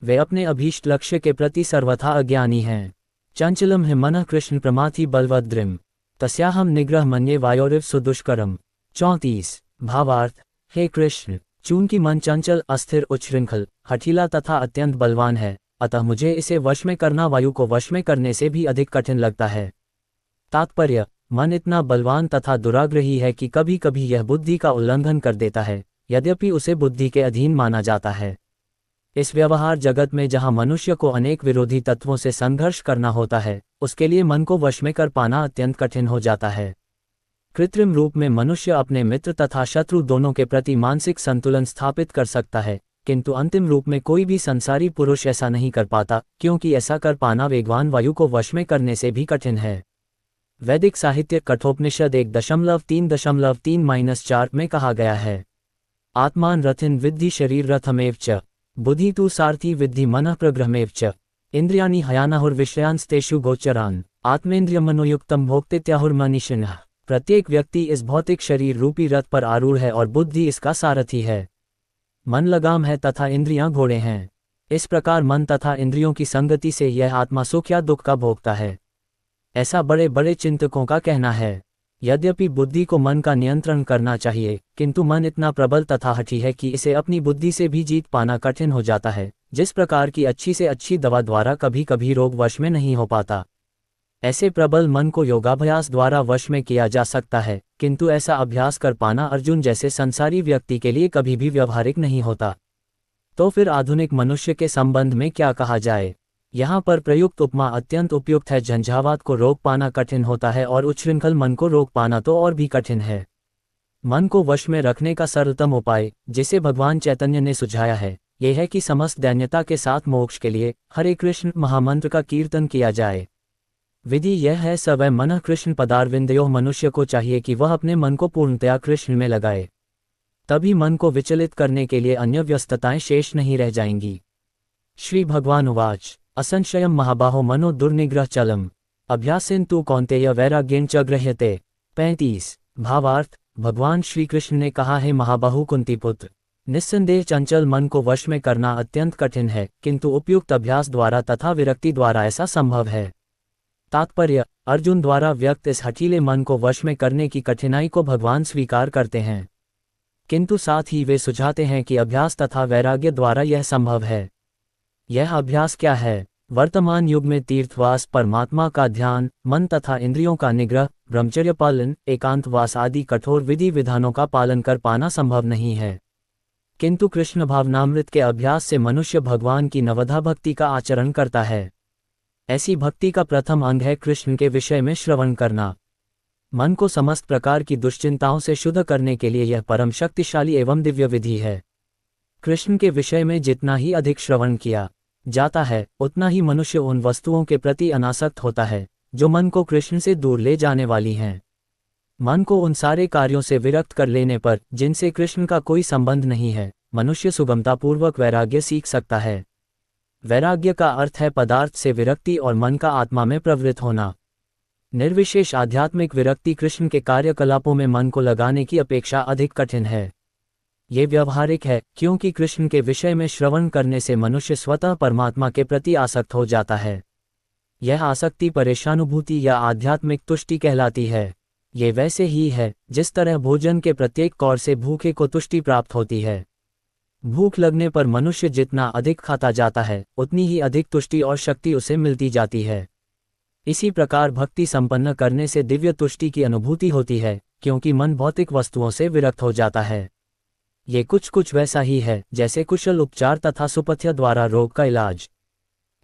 वे अपने अभीष्ट लक्ष्य के प्रति सर्वथा अज्ञानी हैं। चंचलम हि मनः कृष्ण प्रमाथि बलवद्रिम तस्याहम निग्रह मन्ये वायोरिव सुदुष्करम। 34 भावार्थ। हे कृष्ण, चूंकि मन चंचल, अस्थिर, उच्छृंखल, हठीला तथा अत्यंत बलवान है, अतः मुझे इसे वश में करना वायु को वश में करने से भी अधिक कठिन लगता है। तात्पर्य, मन इतना बलवान तथा दुराग्रही है कि कभी कभी यह बुद्धि का उल्लंघन कर देता है, यद्यपि उसे बुद्धि के अधीन माना जाता है। इस व्यवहार जगत में जहां मनुष्य को अनेक विरोधी तत्वों से संघर्ष करना होता है, उसके लिए मन को वश में कर पाना अत्यंत कठिन हो जाता है। कृत्रिम रूप में मनुष्य अपने मित्र तथा शत्रु दोनों के प्रति मानसिक संतुलन स्थापित कर सकता है, किंतु अंतिम रूप में कोई भी संसारी पुरुष ऐसा नहीं कर पाता, क्योंकि ऐसा कर पाना वेगवान वायु को वश में करने से भी कठिन है। वैदिक साहित्य कठोपनिषद 1.3.3-4 में कहा गया है, आत्मान रथिन विद्धि शरीर रथमेव च बुद्धि तु सारथी विद्धि मनः प्रग्रहमेव च इंद्रियाणि हयानाहुर्विषयांस्तेषु गोचरान् आत्मेन्द्रिय मनोयुक्तम भोक्तेत्याहुर्मनीषिणः। प्रत्येक व्यक्ति इस भौतिक शरीर रूपी रथ पर आरूढ़ है और बुद्धि इसका सारथी है। मन लगाम है तथा इंद्रियां घोड़े हैं। इस प्रकार मन तथा इंद्रियों की संगति से यह आत्मा सुख या दुख का भोगता है, ऐसा बड़े बड़े चिंतकों का कहना है। यद्यपि बुद्धि को मन का नियंत्रण करना चाहिए, किंतु मन इतना प्रबल तथा हठी है कि इसे अपनी बुद्धि से भी जीत पाना कठिन हो जाता है, जिस प्रकार की अच्छी से अच्छी दवा द्वारा कभी कभी रोग वश में नहीं हो पाता। ऐसे प्रबल मन को योगाभ्यास द्वारा वश में किया जा सकता है, किंतु ऐसा अभ्यास कर पाना अर्जुन जैसे संसारी व्यक्ति के लिए कभी भी व्यवहारिक नहीं होता। तो फिर आधुनिक मनुष्य के संबंध में क्या कहा जाए। यहाँ पर प्रयुक्त उपमा अत्यंत उपयुक्त है। झंझावात को रोक पाना कठिन होता है और उच्छृंखल मन को रोक पाना तो और भी कठिन है। मन को वश में रखने का सरलतम उपाय, जिसे भगवान चैतन्य ने सुझाया है, यह है कि समस्त दैन्यता के साथ मोक्ष के लिए हरे कृष्ण महामंत्र का कीर्तन किया जाए। विधि यह है, सवै मनः कृष्ण पदारविंदयोः। मनुष्य को चाहिए कि वह अपने मन को पूर्णतया कृष्ण में लगाए, तभी मन को विचलित करने के लिए अन्य व्यस्तताएं शेष नहीं रह जाएंगी। श्री भगवान उवाच, असंशयम महाबाहो मनो दुर्निग्रह चलम अभ्यासेन तु कौन्तेय वैराग्येन च गृह्यते। 35 भावार्थ। भगवान श्री कृष्ण ने कहा है, महाबाहु कुंती पुत्र, निस्संदेह चंचल मन को वश में करना अत्यंत कठिन है, किंतु उपयुक्त अभ्यास द्वारा तथा विरक्ति द्वारा ऐसा संभव है। तात्पर्य, अर्जुन द्वारा व्यक्त इस हठीले मन को वश में करने की कठिनाई को भगवान स्वीकार करते हैं, किंतु साथ ही वे सुझाते हैं कि अभ्यास तथा वैराग्य द्वारा यह संभव है। यह अभ्यास क्या है? वर्तमान युग में तीर्थवास, परमात्मा का ध्यान, मन तथा इंद्रियों का निग्रह, ब्रह्मचर्य पालन, एकांतवास आदि कठोर विधि विधानों का पालन कर पाना संभव नहीं है, किंतु कृष्ण भावनामृत के अभ्यास से मनुष्य भगवान की नवधा भक्ति का आचरण करता है। ऐसी भक्ति का प्रथम अंग है कृष्ण के विषय में श्रवण करना। मन को समस्त प्रकार की दुश्चिंताओं से शुद्ध करने के लिए यह परम शक्तिशाली एवं दिव्य विधि है। कृष्ण के विषय में जितना ही अधिक श्रवण किया जाता है, उतना ही मनुष्य उन वस्तुओं के प्रति अनासक्त होता है जो मन को कृष्ण से दूर ले जाने वाली हैं। मन को उन सारे कार्यों से विरक्त कर लेने पर, जिनसे कृष्ण का कोई संबंध नहीं है, मनुष्य सुगमतापूर्वक वैराग्य सीख सकता है। वैराग्य का अर्थ है पदार्थ से विरक्ति और मन का आत्मा में प्रवृत्त होना। निर्विशेष आध्यात्मिक विरक्ति कृष्ण के कार्यकलापों में मन को लगाने की अपेक्षा अधिक कठिन है। ये व्यवहारिक है, क्योंकि कृष्ण के विषय में श्रवण करने से मनुष्य स्वतः परमात्मा के प्रति आसक्त हो जाता है। यह आसक्ति परेशानुभूति या आध्यात्मिक तुष्टि कहलाती है। ये वैसे ही है जिस तरह भोजन के प्रत्येक कौर से भूखे को तुष्टि प्राप्त होती है। भूख लगने पर मनुष्य जितना अधिक खाता जाता है, उतनी ही अधिक तुष्टि और शक्ति उसे मिलती जाती है। इसी प्रकार भक्ति संपन्न करने से दिव्य तुष्टि की अनुभूति होती है, क्योंकि मन भौतिक वस्तुओं से विरक्त हो जाता है। ये कुछ वैसा ही है जैसे कुशल उपचार तथा सुपथ्य द्वारा रोग का इलाज।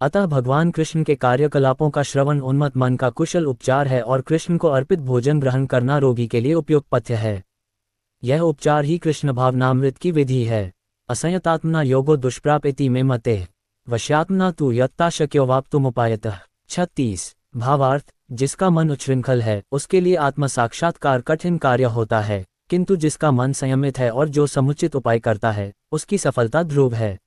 अतः भगवान कृष्ण के कार्यकलापों का श्रवण उन्मत्त मन का कुशल उपचार है और कृष्ण को अर्पित भोजन ग्रहण करना रोगी के लिए उपयुक्त पथ्य है। यह उपचार ही कृष्ण भावनामृत की विधि है। असंयतात्मना योगो दुष्प्रापेति में मते वश्यात्मना तु यत्ता शक्यो वाप्तुमुपायतः। 36 भावार्थ। जिसका मन उच्छृंखल है, उसके लिए आत्म साक्षात्कार कठिन कार्य होता है, किंतु जिसका मन संयमित है और जो समुचित उपाय करता है उसकी सफलता ध्रुव है।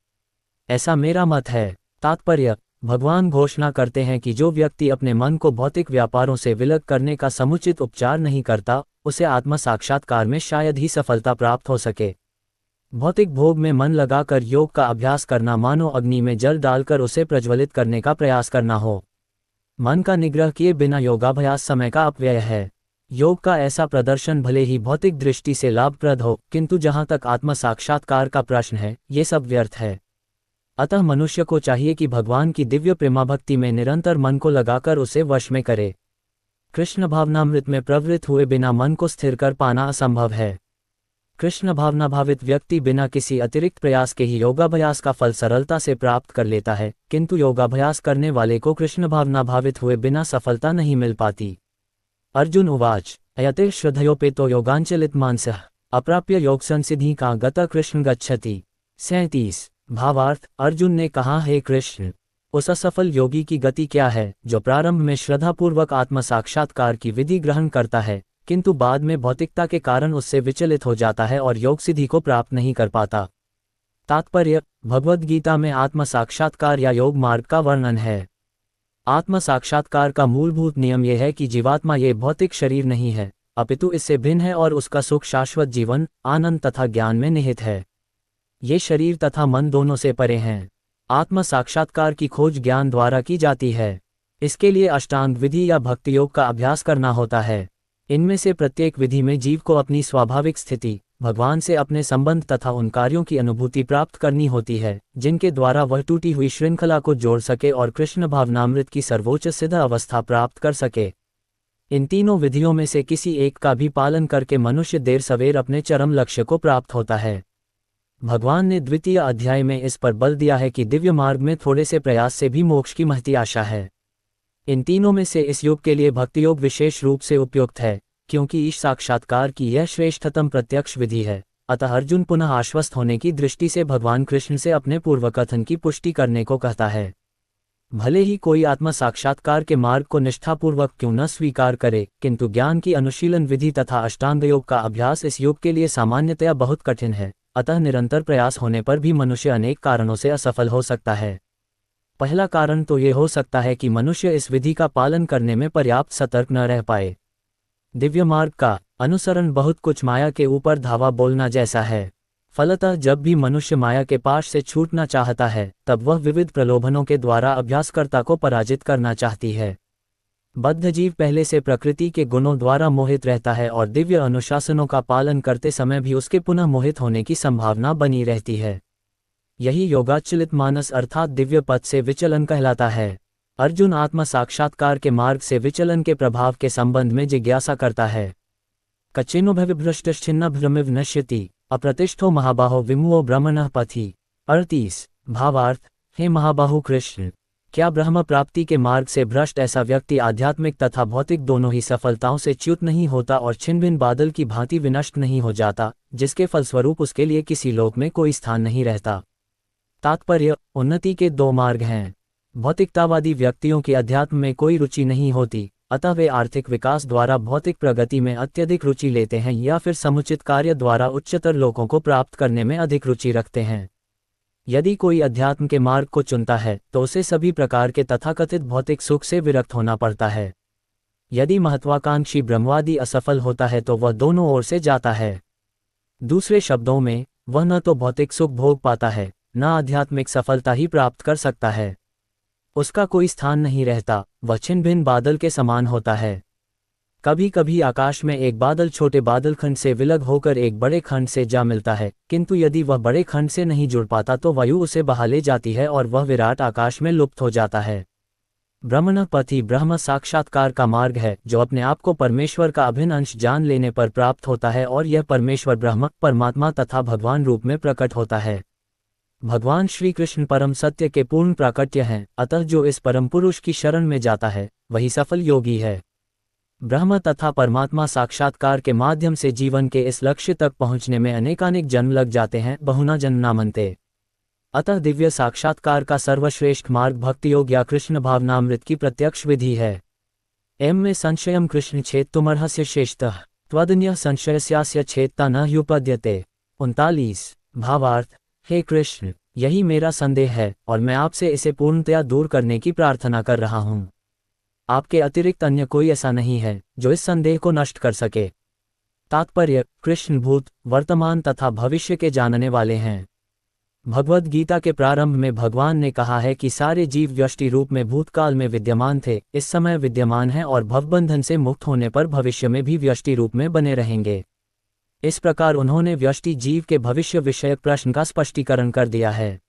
ऐसा मेरा मत है। तात्पर्य: भगवान घोषणा करते हैं कि जो व्यक्ति अपने मन को भौतिक व्यापारों से विलग करने का समुचित उपचार नहीं करता, उसे आत्म साक्षात्कार में शायद ही सफलता प्राप्त हो सके। भौतिक भोग में मन लगाकर योग का अभ्यास करना मानो अग्नि में जल डालकर उसे प्रज्वलित करने का प्रयास करना हो। मन का निग्रह किए बिना योगाभ्यास समय का अपव्यय है। योग का ऐसा प्रदर्शन भले ही भौतिक दृष्टि से लाभप्रद हो, किंतु जहाँ तक आत्म साक्षात्कार का प्रश्न है, ये सब व्यर्थ है। अतः मनुष्य को चाहिए कि भगवान की दिव्य प्रेमाभक्ति में निरंतर मन को लगाकर उसे वश में करे। कृष्ण भावनामृत में प्रवृत्त हुए बिना मन को स्थिर कर पाना असंभव है। कृष्ण भावना भावित व्यक्ति बिना किसी अतिरिक्त प्रयास के ही योगाभ्यास का फल सरलता से प्राप्त कर लेता है, किंतु योगाभ्यास करने वाले को कृष्ण भावना भावित हुए बिना सफलता नहीं मिल पाती। अर्जुन उवाच अयते श्रद्धयोपेतो योगांचलित मानसः अप्राप्य योग संसिद्धि का गतः कृष्ण गच्छति। 37 भावार्थ: अर्जुन ने कहा, हे कृष्ण, उस असफल योगी की गति क्या है जो प्रारंभ में श्रद्धापूर्वक आत्म साक्षात्कार की विधि ग्रहण करता है, किंतु बाद में भौतिकता के कारण उससे विचलित हो जाता है और योग सिद्धि को प्राप्त नहीं कर पाता। तात्पर्य: भगवद गीता में आत्म साक्षात्कार या योग मार्ग का वर्णन है। आत्म साक्षात्कार का मूलभूत नियम यह है कि जीवात्मा ये भौतिक शरीर नहीं है, अपितु इससे भिन्न है और उसका सुख शाश्वत जीवन, आनंद तथा ज्ञान में निहित है। ये शरीर तथा मन दोनों से परे हैं। आत्म साक्षात्कार की खोज ज्ञान द्वारा की जाती है। इसके लिए अष्टांग विधि या भक्ति योग का अभ्यास करना होता है। इनमें से प्रत्येक विधि में जीव को अपनी स्वाभाविक स्थिति, भगवान से अपने संबंध तथा उन कार्यों की अनुभूति प्राप्त करनी होती है जिनके द्वारा वह टूटी हुई श्रृंखला को जोड़ सके और कृष्ण भावनामृत की सर्वोच्च सिद्ध अवस्था प्राप्त कर सके। इन तीनों विधियों में से किसी एक का भी पालन करके मनुष्य देर सवेर अपने चरम लक्ष्य को प्राप्त होता है। भगवान ने द्वितीय अध्याय में इस पर बल दिया है कि दिव्य मार्ग में थोड़े से प्रयास से भी मोक्ष की महती आशा है। इन तीनों में से इस योग के लिए भक्ति योग विशेष रूप से उपयुक्त है, क्योंकि ईश साक्षात्कार की यह श्रेष्ठतम प्रत्यक्ष विधि है। अतः अर्जुन पुनः आश्वस्त होने की दृष्टि से भगवान कृष्ण से अपने पूर्वकथन की पुष्टि करने को कहता है। भले ही कोई आत्म साक्षात्कार के मार्ग को निष्ठापूर्वक क्यों न स्वीकार करे, किंतु ज्ञान की अनुशीलन विधि तथा अष्टांग योग का अभ्यास इस योग के लिए सामान्यतया बहुत कठिन है। अतः निरंतर प्रयास होने पर भी मनुष्य अनेक कारणों से असफल हो सकता है। पहला कारण तो ये हो सकता है कि मनुष्य इस विधि का पालन करने में पर्याप्त सतर्क न रह पाए। दिव्य मार्ग का अनुसरण बहुत कुछ माया के ऊपर धावा बोलना जैसा है। फलतः जब भी मनुष्य माया के पाश से छूटना चाहता है, तब वह विविध प्रलोभनों के द्वारा अभ्यासकर्ता को पराजित करना चाहती है। बद्ध जीव पहले से प्रकृति के गुणों द्वारा मोहित रहता है और दिव्य अनुशासनों का पालन करते समय भी उसके पुनः मोहित होने की संभावना बनी रहती है। यही योगाचलित मानस अर्थात दिव्य पथ से विचलन कहलाता है। अर्जुन आत्म साक्षात्कार के मार्ग से विचलन के प्रभाव के संबंध में जिज्ञासा करता है। कच्चिन्नोभविभ्रष्टश्चिन्न भ्रमिव नश्यति अप्रतिष्ठो महाबाहो विमुओ ब्रह्मणः पथि। 38 भावार्थ: हे महाबाहु कृष्ण, क्या ब्रह्म प्राप्ति के मार्ग से भ्रष्ट ऐसा व्यक्ति आध्यात्मिक तथा भौतिक दोनों ही सफलताओं से च्युत नहीं होता और छिन्न बादल की भांति विनष्ट नहीं हो जाता, जिसके फलस्वरूप उसके लिए किसी लोक में कोई स्थान नहीं रहता। तात्पर्य: उन्नति के दो मार्ग हैं। भौतिकतावादी व्यक्तियों की अध्यात्म में कोई रुचि नहीं होती, अतः वे आर्थिक विकास द्वारा भौतिक प्रगति में अत्यधिक रुचि लेते हैं या फिर समुचित कार्य द्वारा उच्चतर लोकों को प्राप्त करने में अधिक रुचि रखते हैं। यदि कोई अध्यात्म के मार्ग को चुनता है तो उसे सभी प्रकार के तथाकथित भौतिक सुख से विरक्त होना पड़ता है। यदि महत्वाकांक्षी ब्रह्मवादी असफल होता है तो वह दोनों ओर से जाता है। दूसरे शब्दों में, वह न तो भौतिक सुख भोग पाता है, न आध्यात्मिक सफलता ही प्राप्त कर सकता है। उसका कोई स्थान नहीं रहता, वह छिन्न भिन्न बादल के समान होता है। कभी कभी आकाश में एक बादल छोटे बादल खंड से विलग होकर एक बड़े खंड से जा मिलता है, किंतु यदि वह बड़े खंड से नहीं जुड़ पाता तो वायु उसे बहा ले जाती है और वह विराट आकाश में लुप्त हो जाता है। ब्रह्मणः पथि ब्रह्म साक्षात्कार का मार्ग है जो अपने आप को परमेश्वर का अभिन्न अंश जान लेने पर प्राप्त होता है और यह परमेश्वर ब्रह्म, परमात्मा तथा भगवान रूप में प्रकट होता है। भगवान श्री कृष्ण परम सत्य के पूर्ण प्राकट्य हैं, अतः जो इस परम पुरुष की शरण में जाता है वही सफल योगी है। ब्रह्म तथा परमात्मा साक्षात्कार के माध्यम से जीवन के इस लक्ष्य तक पहुंचने में अनेकानेक जन्म लग जाते हैं, बहुना जन्मनामन्ते। अतः दिव्य साक्षात्कार का सर्वश्रेष्ठ मार्ग भक्ति योग या कृष्ण भावनामृत की प्रत्यक्ष विधि है। एम में संशयम कृष्ण छेत्तुमर्हस्य शेषतः त्वदन्यः संशयस्यास्य छेत्ता न ह्युपद्यते। 39 भावार्थ, हे कृष्ण, यही मेरा संदेह है और मैं आपसे इसे पूर्णतया दूर करने की प्रार्थना कर रहा हूँ। आपके अतिरिक्त अन्य कोई ऐसा नहीं है जो इस संदेह को नष्ट कर सके। तात्पर्य, कृष्ण भूत, वर्तमान तथा भविष्य के जानने वाले हैं। भगवद गीता के प्रारंभ में भगवान ने कहा है कि सारे जीव व्यष्टि रूप में भूतकाल में विद्यमान थे, इस समय विद्यमान हैं और भवबंधन से मुक्त होने पर भविष्य में भी व्यष्टि रूप में बने रहेंगे। इस प्रकार उन्होंने व्यष्टि जीव के भविष्य विषयक प्रश्न का स्पष्टीकरण कर दिया है।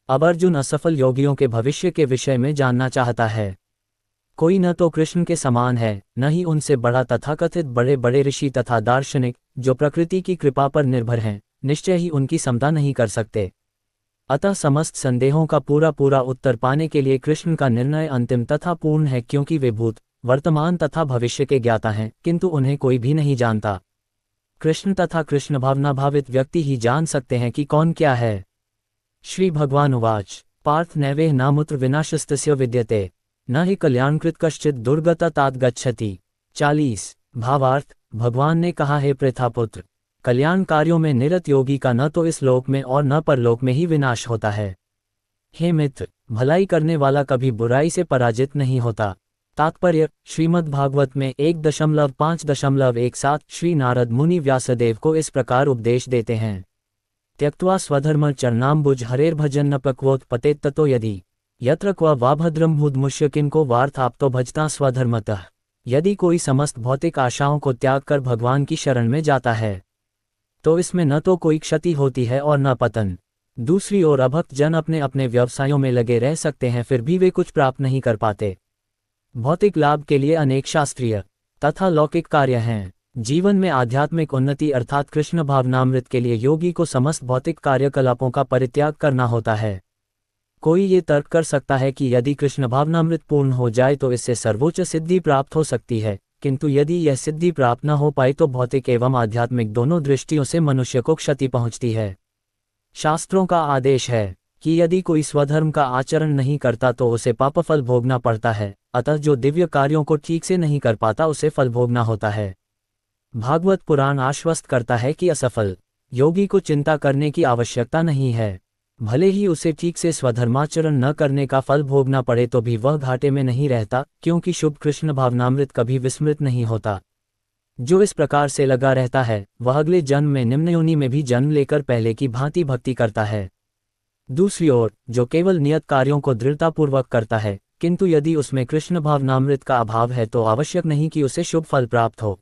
अब अर्जुन असफल योगियों के भविष्य के विषय में जानना चाहता है। कोई न तो कृष्ण के समान है, न ही उनसे बड़ा तथाकथित बड़े बड़े ऋषि तथा दार्शनिक, जो प्रकृति की कृपा पर निर्भर हैं, निश्चय ही उनकी समता नहीं कर सकते। अतः समस्त संदेहों का पूरा उत्तर पाने के लिए कृष्ण का निर्णय अंतिम तथा पूर्ण है, क्योंकि वे भूत, वर्तमान तथा भविष्य के ज्ञाता हैं, किंतु उन्हें कोई भी नहीं जानता। कृष्ण तथा कृष्ण भावना भावित व्यक्ति ही जान सकते हैं कि कौन क्या है। श्री भगवान उवाच, पार्थ नैवेह नामुत्र विनाशस्तस्य विद्यते, न ही कल्याणकृत कश्चित दुर्गता तात गच्छति। 40 भावार्थ, भगवान ने कहा, हे पृथापुत्र, कल्याण कार्यों में निरत योगी का न तो इस लोक में और न परलोक में ही विनाश होता है। हे मित्र, भलाई करने वाला कभी बुराई से पराजित नहीं होता। तात्पर्य, श्रीमद् भागवत में 1.5.17 श्री नारद मुनि व्यासदेव को इस प्रकार उपदेश देते हैं। त्यक्त्वा स्वधर्म चरणाम्बुज हरेर्भजन न पक्वोत्पते ततो यदि यत्र क्व वा भद्रम भूदमुष्य किनको वार्थाप्तो भजता स्वधर्मतः। यदि कोई समस्त भौतिक आशाओं को त्याग कर भगवान की शरण में जाता है तो इसमें न तो कोई क्षति होती है और न पतन। दूसरी ओर अभक्त जन अपने अपने व्यवसायों में लगे रह सकते हैं, फिर भी वे कुछ प्राप्त नहीं कर पाते। भौतिक लाभ के लिए अनेक शास्त्रीय तथा लौकिक कार्य हैं। जीवन में आध्यात्मिक उन्नति अर्थात कृष्ण भावनामृत के लिए योगी को समस्त भौतिक कार्यकलापों का परित्याग करना होता है। कोई ये तर्क कर सकता है कि यदि कृष्ण भावनामृत पूर्ण हो जाए तो इससे सर्वोच्च सिद्धि प्राप्त हो सकती है, किंतु यदि यह सिद्धि प्राप्त न हो पाई तो भौतिक एवं आध्यात्मिक दोनों दृष्टियों से मनुष्य को क्षति पहुंचती है। शास्त्रों का आदेश है कि यदि कोई स्वधर्म का आचरण नहीं करता तो उसे पापफल भोगना पड़ता है, अतः जो दिव्य कार्यों को ठीक से नहीं कर पाता उसे फल भोगना होता है। भागवत पुराण आश्वस्त करता है कि असफल योगी को चिंता करने की आवश्यकता नहीं है। भले ही उसे ठीक से स्वधर्माचरण न करने का फल भोगना पड़े तो भी वह घाटे में नहीं रहता, क्योंकि शुभ कृष्ण भावनामृत कभी विस्मृत नहीं होता। जो इस प्रकार से लगा रहता है वह अगले जन्म में निम्न योनि में भी जन्म लेकर पहले की भांति भक्ति करता है। दूसरी ओर जो केवल नियत कार्यों को दृढ़तापूर्वक करता है, किंतु यदि उसमें कृष्ण भावनामृत का अभाव है तो आवश्यक नहीं कि उसे शुभ फल प्राप्त हो।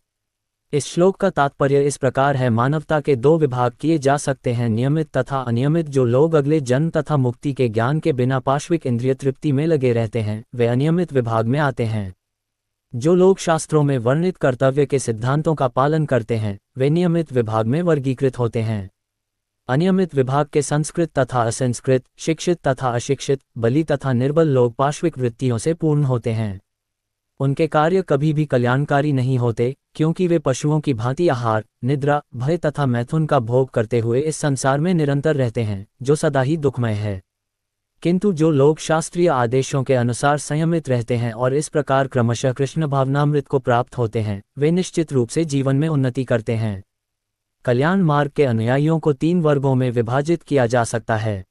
इस श्लोक का तात्पर्य इस प्रकार है, मानवता के दो विभाग किए जा सकते हैं, नियमित तथा अनियमित। जो लोग अगले जन्म तथा मुक्ति के ज्ञान के बिना पाश्विक इंद्रिय तृप्ति में लगे रहते हैं वे अनियमित विभाग में आते हैं। जो लोग शास्त्रों में वर्णित कर्तव्य के सिद्धांतों का पालन करते हैं वे नियमित विभाग में वर्गीकृत होते हैं। अनियमित विभाग के संस्कृत तथा असंस्कृत, शिक्षित तथा अशिक्षित, बली तथा निर्बल लोग पाश्विक वृत्तियों से पूर्ण होते हैं। उनके कार्य कभी भी कल्याणकारी नहीं होते, क्योंकि वे पशुओं की भांति आहार, निद्रा, भय तथा मैथुन का भोग करते हुए इस संसार में निरंतर रहते हैं, जो सदा ही दुखमय है। किंतु जो लोग शास्त्रीय आदेशों के अनुसार संयमित रहते हैं और इस प्रकार क्रमशः कृष्ण भावनामृत को प्राप्त होते हैं वे निश्चित रूप से जीवन में उन्नति करते हैं। कल्याण मार्ग के अनुयायियों को 3 वर्गों में विभाजित किया जा सकता है।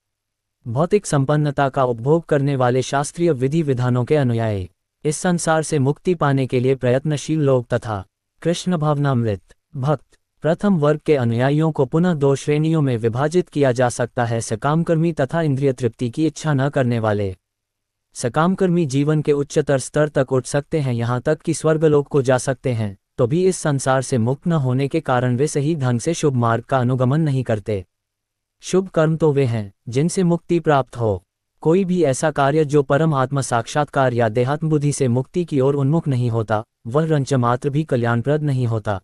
भौतिक संपन्नता का उपभोग करने वाले शास्त्रीय विधि विधानों के अनुयायी, इस संसार से मुक्ति पाने के लिए प्रयत्नशील लोग तथा कृष्ण भावनामृत भक्त। प्रथम वर्ग के अनुयायियों को पुनः 2 श्रेणियों में विभाजित किया जा सकता है, सकामकर्मी तथा इंद्रिय तृप्ति की इच्छा न करने वाले। सकामकर्मी जीवन के उच्चतर स्तर तक उठ सकते हैं, यहाँ तक कि स्वर्गलोक को जा सकते हैं, तो भी इस संसार से मुक्त न होने के कारण वे सही ढंग से शुभ मार्ग का अनुगमन नहीं करते। शुभ कर्म तो वे हैं जिनसे मुक्ति प्राप्त हो। कोई भी ऐसा कार्य जो परम आत्म साक्षात्कार या देहात्म बुद्धि से मुक्ति की ओर उन्मुख नहीं होता वह रंच मात्र भी कल्याणप्रद नहीं होता।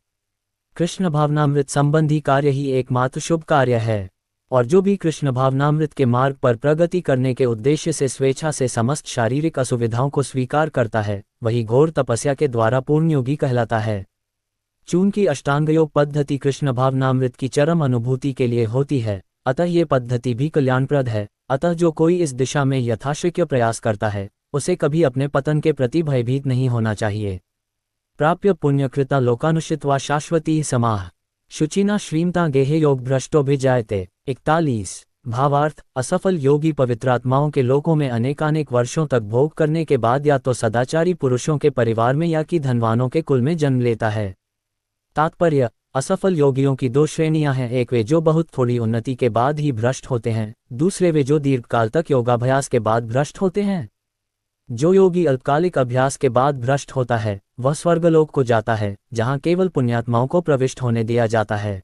कृष्ण भावनामृत संबंधी कार्य ही एकमात्र शुभ कार्य है, और जो भी कृष्ण भावनामृत के मार्ग पर प्रगति करने के उद्देश्य से स्वेच्छा से समस्त शारीरिक असुविधाओं को स्वीकार करता है वही घोर तपस्या के द्वारा पूर्ण योगी कहलाता है। चूंकि अष्टांगयोग पद्धति कृष्ण भावनामृत की चरम अनुभूति के लिए होती है, अतः ये पद्धति भी कल्याणप्रद है। अतः जो कोई इस दिशा में यथाशक्य प्रयास करता है उसे कभी अपने पतन के प्रति भयभीत नहीं होना चाहिए। प्राप्य पुण्यकृता लोकानुषित्वा शाश्वती समाह शुचिना श्रीमता गेहे योग भ्रष्टोभिजायते। 41। भावार्थ, असफल योगी पवित्रात्माओं के लोकों में अनेकानेक वर्षों तक भोग करने के बाद या तो सदाचारी पुरुषों के परिवार में या कि धनवानों के कुल में जन्म लेता है। तात्पर्य, असफल योगियों की दो श्रेणियां हैं, एक वे जो बहुत थोड़ी उन्नति के बाद ही भ्रष्ट होते हैं, दूसरे वे जो दीर्घकाल तक योगाभ्यास के बाद भ्रष्ट होते हैं। जो योगी अल्पकालिक अभ्यास के बाद भ्रष्ट होता है वह स्वर्गलोक को जाता है, जहां केवल पुण्यात्माओं को प्रविष्ट होने दिया जाता है।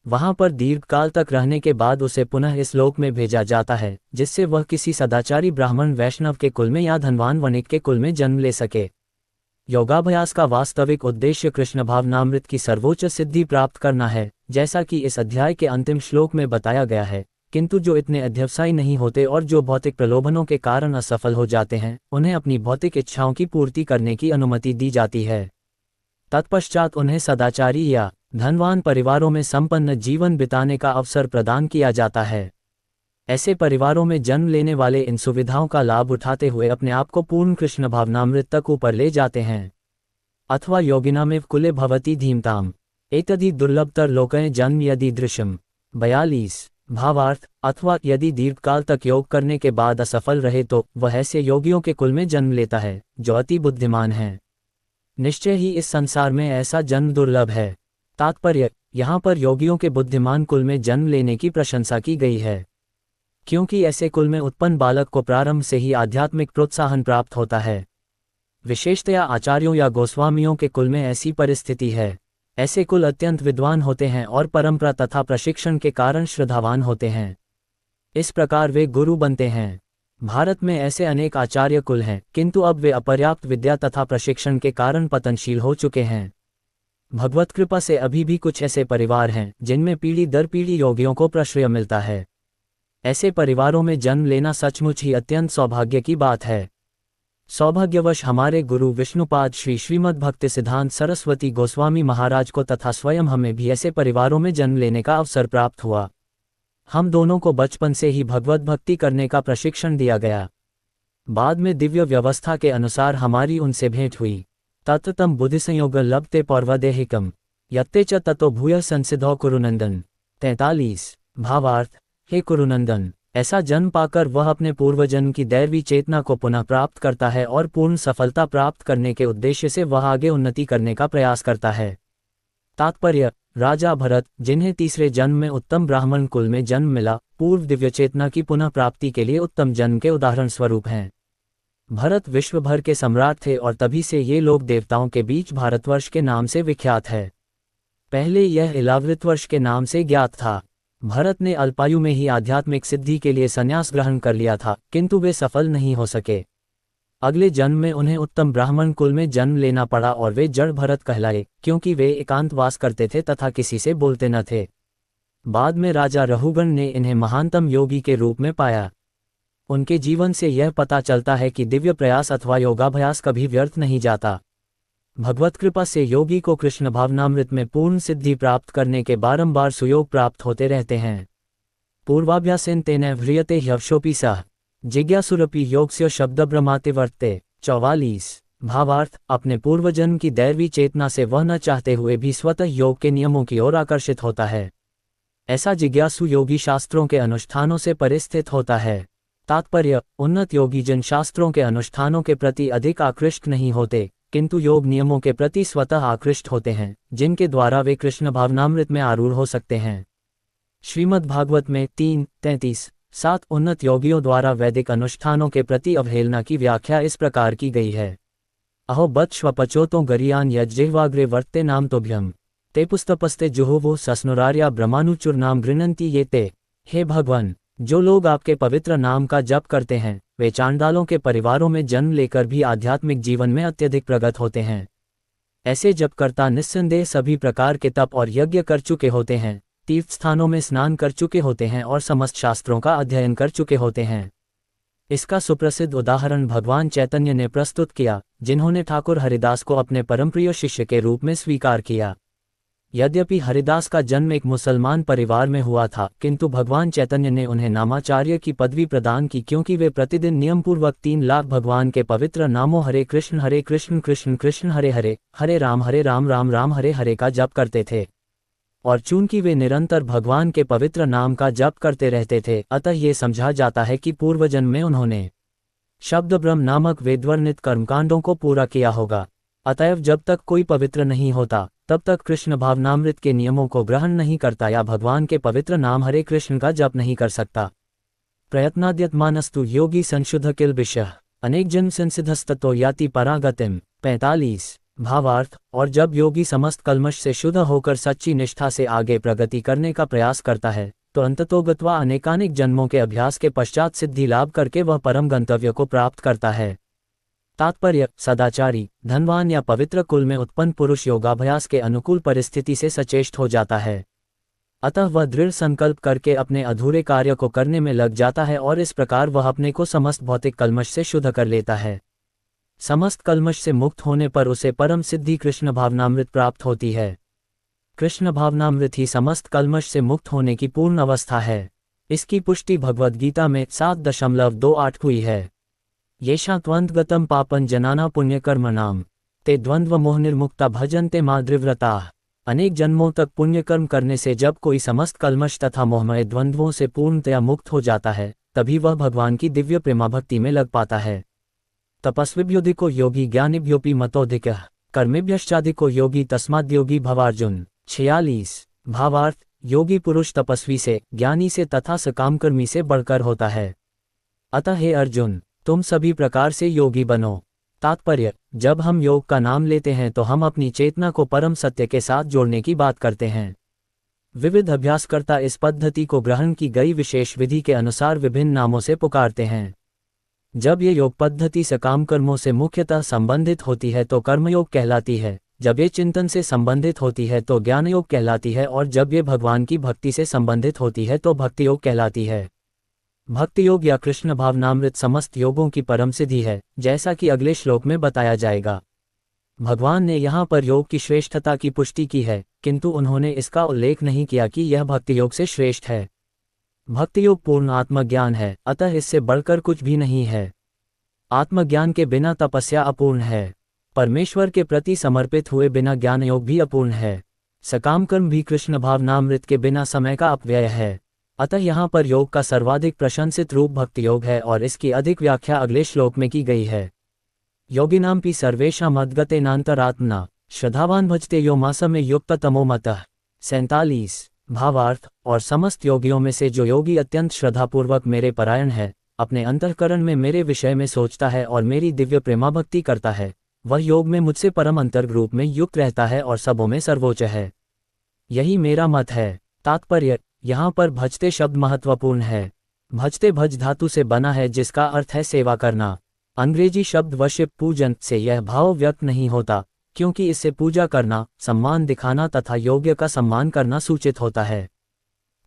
वहां पर दीर्घकाल तक रहने के बाद उसे पुनः इस लोक में भेजा जाता है, जिससे वह किसी सदाचारी ब्राह्मण वैष्णव के कुल में या धनवान वणिक के कुल में जन्म ले सके। योगाभ्यास का वास्तविक उद्देश्य कृष्ण भावनामृत की सर्वोच्च सिद्धि प्राप्त करना है, जैसा कि इस अध्याय के अंतिम श्लोक में बताया गया है। किंतु जो इतने अध्यवसायी नहीं होते और जो भौतिक प्रलोभनों के कारण असफल हो जाते हैं, उन्हें अपनी भौतिक इच्छाओं की पूर्ति करने की अनुमति दी जाती है। तत्पश्चात उन्हें सदाचारी या धनवान परिवारों में संपन्न जीवन बिताने का अवसर प्रदान किया जाता है। ऐसे परिवारों में जन्म लेने वाले इन सुविधाओं का लाभ उठाते हुए अपने आप को पूर्ण कृष्ण भावनामृत तक ऊपर ले जाते हैं। अथवा योगिनामेव कुले भवति धीमताम एतदि दुर्लभतर लोकय जन्म यदि दृश्यम। 42। भावार्थ, अथवा यदि दीर्घकाल तक योग करने के बाद असफल रहे तो वह ऐसे योगियों के कुल में जन्म लेता है जो अति बुद्धिमान हैं। निश्चय ही इस संसार में ऐसा जन्म दुर्लभ है। तात्पर्य, यहाँ पर योगियों के बुद्धिमान कुल में जन्म लेने की प्रशंसा की गई है, क्योंकि ऐसे कुल में उत्पन्न बालक को प्रारंभ से ही आध्यात्मिक प्रोत्साहन प्राप्त होता है। विशेषतया आचार्यों या गोस्वामियों के कुल में ऐसी परिस्थिति है। ऐसे कुल अत्यंत विद्वान होते हैं और परंपरा तथा प्रशिक्षण के कारण श्रद्धावान होते हैं। इस प्रकार वे गुरु बनते हैं। भारत में ऐसे अनेक आचार्य कुल हैं, किंतु अब वे अपर्याप्त विद्या तथा प्रशिक्षण के कारण पतनशील हो चुके हैं। भगवत कृपा से अभी भी कुछ ऐसे परिवार हैं जिनमें पीढ़ी दर पीढ़ी योगियों को प्रश्रय मिलता है। ऐसे परिवारों में जन्म लेना सचमुच ही अत्यंत सौभाग्य की बात है। सौभाग्यवश हमारे गुरु विष्णुपाद श्री श्रीमद् भक्ति सिद्धांत सरस्वती गोस्वामी महाराज को तथा स्वयं हमें भी ऐसे परिवारों में जन्म लेने का अवसर प्राप्त हुआ। हम दोनों को बचपन से ही भगवत भक्ति करने का प्रशिक्षण दिया गया। बाद में दिव्य व्यवस्था के अनुसार हमारी उनसे भेंट हुई। तत्तम बुद्धि संयोग लभते पौर्वदेहिकम यत्ते च ततो भूय संसिद्धौ कुरुनंदन। 43। भावार्थ, हे कुरुनंदन, ऐसा जन्म पाकर वह अपने पूर्वजन्म की दैवी चेतना को पुनः प्राप्त करता है और पूर्ण सफलता प्राप्त करने के उद्देश्य से वह आगे उन्नति करने का प्रयास करता है। तात्पर्य, राजा भरत, जिन्हें तीसरे जन्म में उत्तम ब्राह्मण कुल में जन्म मिला, पूर्व दिव्य चेतना की पुनः प्राप्ति के लिए उत्तम जन्म के उदाहरण स्वरूप हैं। भरत विश्व भर के सम्राट थे और तभी से ये लोग देवताओं के बीच भारतवर्ष के नाम से विख्यात है। पहले यह इलावृतवर्ष के नाम से ज्ञात था। भरत ने अल्पायु में ही आध्यात्मिक सिद्धि के लिए संन्यास ग्रहण कर लिया था, किंतु वे सफल नहीं हो सके। अगले जन्म में उन्हें उत्तम ब्राह्मण कुल में जन्म लेना पड़ा और वे जड़ भरत कहलाए, क्योंकि वे एकांतवास करते थे तथा किसी से बोलते न थे। बाद में राजा रहुगण ने इन्हें महानतम योगी के रूप में पाया। उनके जीवन से यह पता चलता है कि दिव्य प्रयास अथवा योगाभ्यास कभी व्यर्थ नहीं जाता। भगवत कृपा से योगी को कृष्ण भावनामृत में पूर्ण सिद्धि प्राप्त करने के बारंबार सुयोग प्राप्त होते रहते हैं। पूर्वाभ्यासेन तेन व्रियते ह्यवशोपि सह जिज्ञासुरपि योगस्य शब्द ब्रह्माते वर्तते। 44। भावार्थ, अपने पूर्वजन्म की दैवी चेतना से वह न चाहते हुए भी स्वतः योग के नियमों की ओर आकर्षित होता है। ऐसा जिज्ञासु योगी शास्त्रों के अनुष्ठानों से परिस्थित होता है। तात्पर्य, उन्नत योगी जन शास्त्रों के अनुष्ठानों के प्रति अधिक आकृष्ट नहीं होते, किंतु योग नियमों के प्रति स्वतः आकृष्ट होते हैं, जिनके द्वारा वे कृष्ण भावनामृत में आरूढ़ हो सकते हैं। श्रीमद् भागवत में 3:33-7 उन्नत योगियों द्वारा वैदिक अनुष्ठानों के प्रति अवहेलना की व्याख्या इस प्रकार की गई है। अहो बत श्वपचोतो गरियान यज्जिह्वाग्रे वर्ते नाम तोभ्यम ते पुस्तपस्ते जुहुवो सस्नुरार्या ब्रह्मानुचुर नाम गृणंती ये ते। हे भगवान, जो लोग आपके पवित्र नाम का जप करते हैं वे चांडालों के परिवारों में जन्म लेकर भी आध्यात्मिक जीवन में अत्यधिक प्रगत होते हैं। ऐसे जपकर्ता निस्संदेह सभी प्रकार के तप और यज्ञ कर चुके होते हैं, तीर्थ स्थानों में स्नान कर चुके होते हैं और समस्त शास्त्रों का अध्ययन कर चुके होते हैं। इसका सुप्रसिद्ध उदाहरण भगवान चैतन्य ने प्रस्तुत किया, जिन्होंने ठाकुर हरिदास को अपने परमप्रिय शिष्य के रूप में स्वीकार किया। यद्यपि हरिदास का जन्म एक मुसलमान परिवार में हुआ था, किंतु भगवान चैतन्य ने उन्हें नामाचार्य की पदवी प्रदान की, क्योंकि वे प्रतिदिन नियमपूर्वक 3 लाख भगवान के पवित्र नामों हरे कृष्ण कृष्ण कृष्ण हरे हरे, हरे राम राम राम हरे हरे का जप करते थे। और चूंकि वे निरंतर भगवान के पवित्र नाम का जप करते रहते थे, अतः ये समझा जाता है कि पूर्वजन्म में उन्होंने शब्द ब्रह्म नामक वेदवर्णित कर्मकांडों को पूरा किया होगा। अतएव जब तक कोई पवित्र नहीं होता, तब तक कृष्ण भावनामृत के नियमों को ग्रहण नहीं करता या भगवान के पवित्र नाम हरे कृष्ण का जप नहीं कर सकता। प्रयत्नाद्यतमानस्तु योगी संशुद्ध किल्बिषः अनेक जन्म संसिद्धस्ततो याति परागतिम। 45 भावार्थ। और जब योगी समस्त कल्मश से शुद्ध होकर सच्ची निष्ठा से आगे प्रगति करने का प्रयास करता है, तो अंततोगत्वा अनेकानेक जन्मों के अभ्यास के पश्चात सिद्धि लाभ करके वह परम गंतव्य को प्राप्त करता है। तात्पर्य: सदाचारी, धनवान या पवित्र कुल में उत्पन्न पुरुष योगाभ्यास के अनुकूल परिस्थिति से सचेष्ट हो जाता है। अतः वह दृढ़ संकल्प करके अपने अधूरे कार्य को करने में लग जाता है और इस प्रकार वह अपने को समस्त भौतिक कल्मश से शुद्ध कर लेता है। समस्त कल्मश से मुक्त होने पर उसे परम सिद्धि कृष्ण भावनामृत प्राप्त होती है। कृष्ण भावनामृत ही समस्त कल्मश से मुक्त होने की पूर्ण अवस्था है। इसकी पुष्टि भगवद गीता में 7.28 हुई है। येषा त्वंद्गतम पापन जनाना पुण्यकर्मणाम ते द्वंद्व मोह निर्मुक्ता भजन्ते माद्रिव्रताः। अनेक जन्मों तक पुण्यकर्म करने से जब कोई समस्त कल्मश तथा मोहमय द्वंद्वों से पूर्णतया मुक्त हो जाता है, तभी वह भगवान की दिव्य प्रेमा भक्ति में लग पाता है। तपस्विभ्योधिको योगी ज्ञानिभ्योऽपि मतोऽधिकः कर्मिभ्यश्चाधिको योगी तस्माद्योगी भवार्जुन। 46 भावार्थ। योगी पुरुष तपस्वी से, ज्ञानी से तथा सकामकर्मी से बढ़कर होता है। अतः हे अर्जुन, तुम सभी प्रकार से योगी बनो। तात्पर्य: जब हम योग का नाम लेते हैं तो हम अपनी चेतना को परम सत्य के साथ जोड़ने की बात करते हैं। विविध अभ्यासकर्ता इस पद्धति को ग्रहण की गई विशेष विधि के अनुसार विभिन्न नामों से पुकारते हैं। जब ये योग पद्धति सकाम कर्मों से मुख्यतः संबंधित होती है तो कर्मयोग कहलाती है, जब ये चिंतन से संबंधित होती है तो ज्ञान योग कहलाती है, और जब ये भगवान की भक्ति से संबंधित होती है तो भक्ति योग कहलाती है। भक्ति योग या कृष्ण भावनामृत समस्त योगों की परम सिद्धि है, जैसा कि अगले श्लोक में बताया जाएगा। भगवान ने यहाँ पर योग की श्रेष्ठता की पुष्टि की है, किंतु उन्होंने इसका उल्लेख नहीं किया कि यह भक्ति योग से श्रेष्ठ है। भक्ति योग पूर्ण आत्मज्ञान है, अतः इससे बढ़कर कुछ भी नहीं है। आत्मज्ञान के बिना तपस्या अपूर्ण है। परमेश्वर के प्रति समर्पित हुए बिना ज्ञान योग भी अपूर्ण है। सकाम कर्म भी कृष्ण भावनामृत के बिना समय का अपव्यय है। अतः यहाँ पर योग का सर्वाधिक प्रशंसित रूप भक्ति योग है, और इसकी अधिक व्याख्या अगले श्लोक में की गई है। योगिनामपि सर्वेषाम् अद्गतेनान्तरात्मना श्रद्धावान भजते यो मासमे युक्त तमो मतः। 47 भावार्थ। और समस्त योगियों में से जो योगी अत्यंत श्रद्धापूर्वक मेरे परायण है, अपने अंतःकरण में मेरे विषय में सोचता है और मेरी दिव्य प्रेमा भक्ति करता है, वह योग में मुझसे परम अंतर्ग रूप में युक्त रहता है और सबों में सर्वोच्च है। यही मेरा मत है। तात्पर्य: यहाँ पर भजते शब्द महत्वपूर्ण है। भजते भज धातु से बना है, जिसका अर्थ है सेवा करना। अंग्रेजी शब्द वर्शिप पूजन से यह भाव व्यक्त नहीं होता, क्योंकि इससे पूजा करना, सम्मान दिखाना तथा योग्य का सम्मान करना सूचित होता है।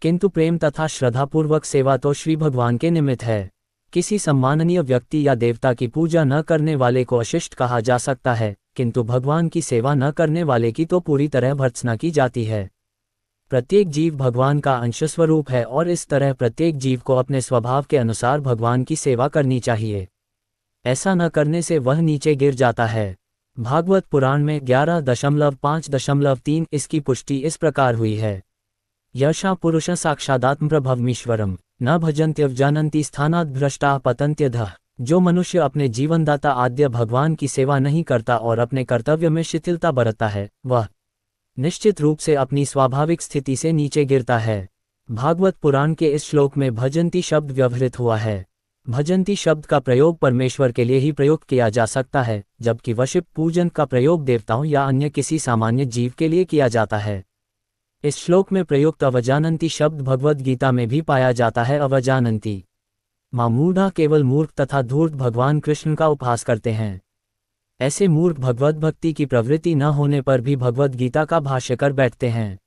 किंतु प्रेम तथा श्रद्धापूर्वक सेवा तो श्री भगवान के निमित्त है। किसी सम्माननीय व्यक्ति या देवता की पूजा न करने वाले को अशिष्ट कहा जा सकता है, किंतु भगवान की सेवा न करने वाले की तो पूरी तरह भर्त्सना की जाती है। प्रत्येक जीव भगवान का अंशस्वरूप है, और इस तरह प्रत्येक जीव को अपने स्वभाव के अनुसार भगवान की सेवा करनी चाहिए। ऐसा न करने से वह नीचे गिर जाता है। भागवत पुराण में 11.5.3 इसकी पुष्टि इस प्रकार हुई है। यशा पुरुष साक्षादात्म प्रभवमीश्वरम न भजन्त्यव जानन्ति स्थानात् भ्रष्टाः पतन्त्यधः। जो मनुष्य अपने जीवनदाता आद्य भगवान की सेवा नहीं करता और अपने कर्तव्य में शिथिलता बरतता है, वह निश्चित रूप से अपनी स्वाभाविक स्थिति से नीचे गिरता है। भागवत पुराण के इस श्लोक में भजन्ति शब्द व्यवहृत हुआ है। भजन्ति शब्द का प्रयोग परमेश्वर के लिए ही प्रयुक्त किया जा सकता है, जबकि वशिप पूजन का प्रयोग देवताओं या अन्य किसी सामान्य जीव के लिए किया जाता है। इस श्लोक में प्रयुक्त अवजानन्ति शब्द भगवद गीता में भी पाया जाता है। अवजानन्ति मूढ़ा केवल मूर्ख तथा धूर्त भगवान कृष्ण का उपहास करते हैं। ऐसे मूर्ख भगवद भक्ति की प्रवृत्ति न होने पर भी भगवद गीता का भाष्य कर बैठते हैं।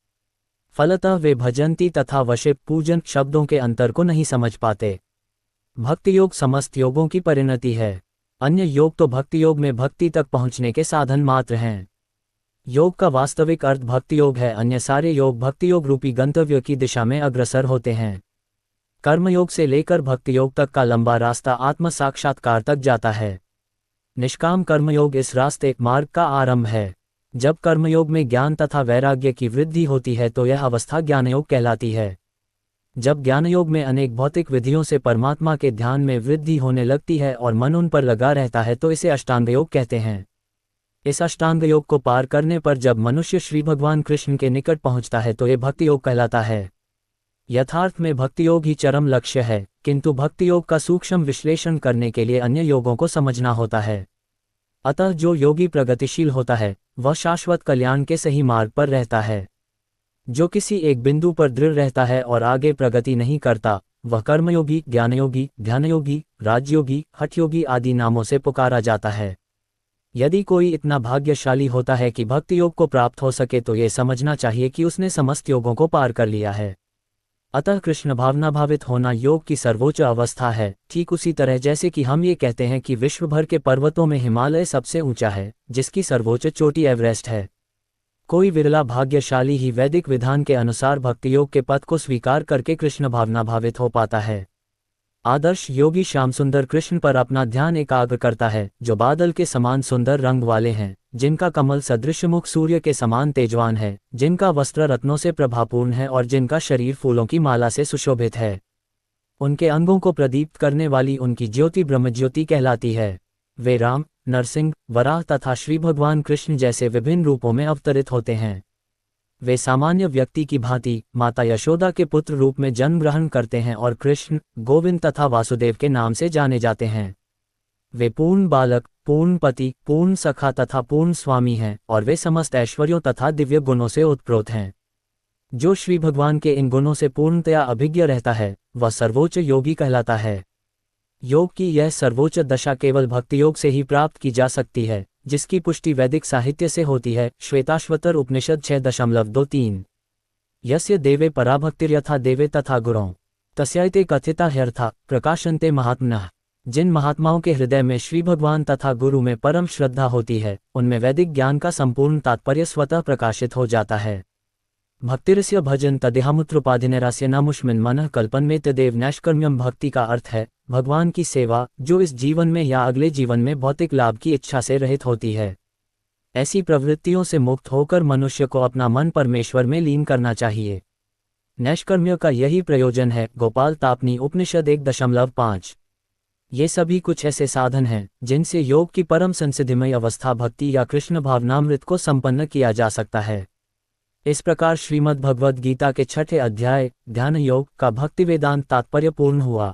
फलतः वे भजन्ति तथा वशिप पूजन शब्दों के अंतर को नहीं समझ पाते। भक्ति योग समस्त योगों की परिणति है। अन्य योग तो भक्ति योग में भक्ति तक पहुँचने के साधन मात्र हैं। योग का वास्तविक अर्थ भक्ति योग है, अन्य सारे योग भक्ति योग रूपी गंतव्य की दिशा में अग्रसर होते हैं। कर्मयोग से लेकर भक्ति योग तक का लंबा रास्ता आत्म साक्षात्कार तक जाता है। निष्काम कर्मयोग इस रास्ते मार्ग का आरंभ है। जब कर्मयोग में ज्ञान तथा वैराग्य की वृद्धि होती है तो यह अवस्था ज्ञानयोग कहलाती है। जब ज्ञानयोग में अनेक भौतिक विधियों से परमात्मा के ध्यान में वृद्धि होने लगती है और मन उन पर लगा रहता है तो इसे अष्टांग योग कहते हैं। इस अष्टांग योग को पार करने पर जब मनुष्य श्री भगवान कृष्ण के निकट पहुंचता है तो ये भक्ति योग कहलाता है। यथार्थ में भक्ति योग ही चरम लक्ष्य है, किंतु भक्ति योग का सूक्ष्म विश्लेषण करने के लिए अन्य योगों को समझना होता है। अतः जो योगी प्रगतिशील होता है वह शाश्वत कल्याण के सही मार्ग पर रहता है। जो किसी एक बिंदु पर दृढ़ रहता है और आगे प्रगति नहीं करता वह कर्मयोगी, ज्ञानयोगी, ध्यानयोगी, राजयोगी, हठयोगी आदि नामों से पुकारा जाता है। यदि कोई इतना भाग्यशाली होता है कि भक्ति योग को प्राप्त हो सके तो ये समझना चाहिए कि उसने समस्त योगों को पार कर लिया है। अतः कृष्ण भावना भावित होना योग की सर्वोच्च अवस्था है। ठीक उसी तरह जैसे कि हम ये कहते हैं कि विश्व भर के पर्वतों में हिमालय सबसे ऊंचा है, जिसकी सर्वोच्च चोटी एवरेस्ट है। कोई विरला भाग्यशाली ही वैदिक विधान के अनुसार भक्ति योग के पथ को स्वीकार करके कृष्ण भावना भावित हो पाता है। आदर्श योगी श्याम सुंदर कृष्ण पर अपना ध्यान एकाग्र करता है, जो बादल के समान सुंदर रंग वाले हैं, जिनका कमल सदृश मुख सूर्य के समान तेजवान है, जिनका वस्त्र रत्नों से प्रभापूर्ण है और जिनका शरीर फूलों की माला से सुशोभित है। उनके अंगों को प्रदीप्त करने वाली उनकी ज्योति ब्रह्मज्योति कहलाती है। वे राम, नरसिंह, वराह तथा श्री भगवान कृष्ण जैसे विभिन्न रूपों में अवतरित होते हैं। वे सामान्य व्यक्ति की भांति माता यशोदा के पुत्र रूप में जन्म ग्रहण करते हैं और कृष्ण, गोविंद तथा वासुदेव के नाम से जाने जाते हैं। वे पूर्ण बालक, पूर्ण पति, पूर्ण सखा तथा पूर्ण स्वामी हैं और वे समस्त ऐश्वर्यों तथा दिव्य गुणों से उत्प्रोत हैं। जो श्री भगवान के इन गुणों से पूर्णतया अभिज्ञ रहता है वह सर्वोच्च योगी कहलाता है। योग की यह सर्वोच्च दशा केवल भक्ति योग से ही प्राप्त की जा सकती है, जिसकी पुष्टि वैदिक साहित्य से होती है। श्वेताश्वतर उपनिषद 6.23 यस्य देवे पराभक्तिर्यथा देवे तथा गुरौ तस्याइते कथिता ह्यर्था प्रकाशन्ते महात्मनः। जिन महात्माओं के हृदय में श्री भगवान तथा गुरु में परम श्रद्धा होती है उनमें वैदिक ज्ञान का संपूर्ण तात्पर्य स्वतः प्रकाशित हो जाता है। भक्तिरस्य भजन तदेहामुत्रोपाधिनेरास्य नामुष्मिन् मनः कल्पन में तदेव नैष्कर्म्यम। भक्ति का अर्थ है भगवान की सेवा, जो इस जीवन में या अगले जीवन में भौतिक लाभ की इच्छा से रहित होती है। ऐसी प्रवृत्तियों से मुक्त होकर मनुष्य को अपना मन परमेश्वर में लीन करना चाहिए। नैष्कर्म्य का यही प्रयोजन है। गोपाल तापनी उपनिषद 1.5 ये सभी कुछ ऐसे साधन हैं जिनसे योग की परम संसिद्धिमय अवस्था भक्ति या कृष्ण भावनामृत को संपन्न किया जा सकता है। इस प्रकार श्रीमद् भगवद गीता के 6ठे अध्याय ध्यान योग का भक्ति वेदांत तात्पर्य पूर्ण हुआ।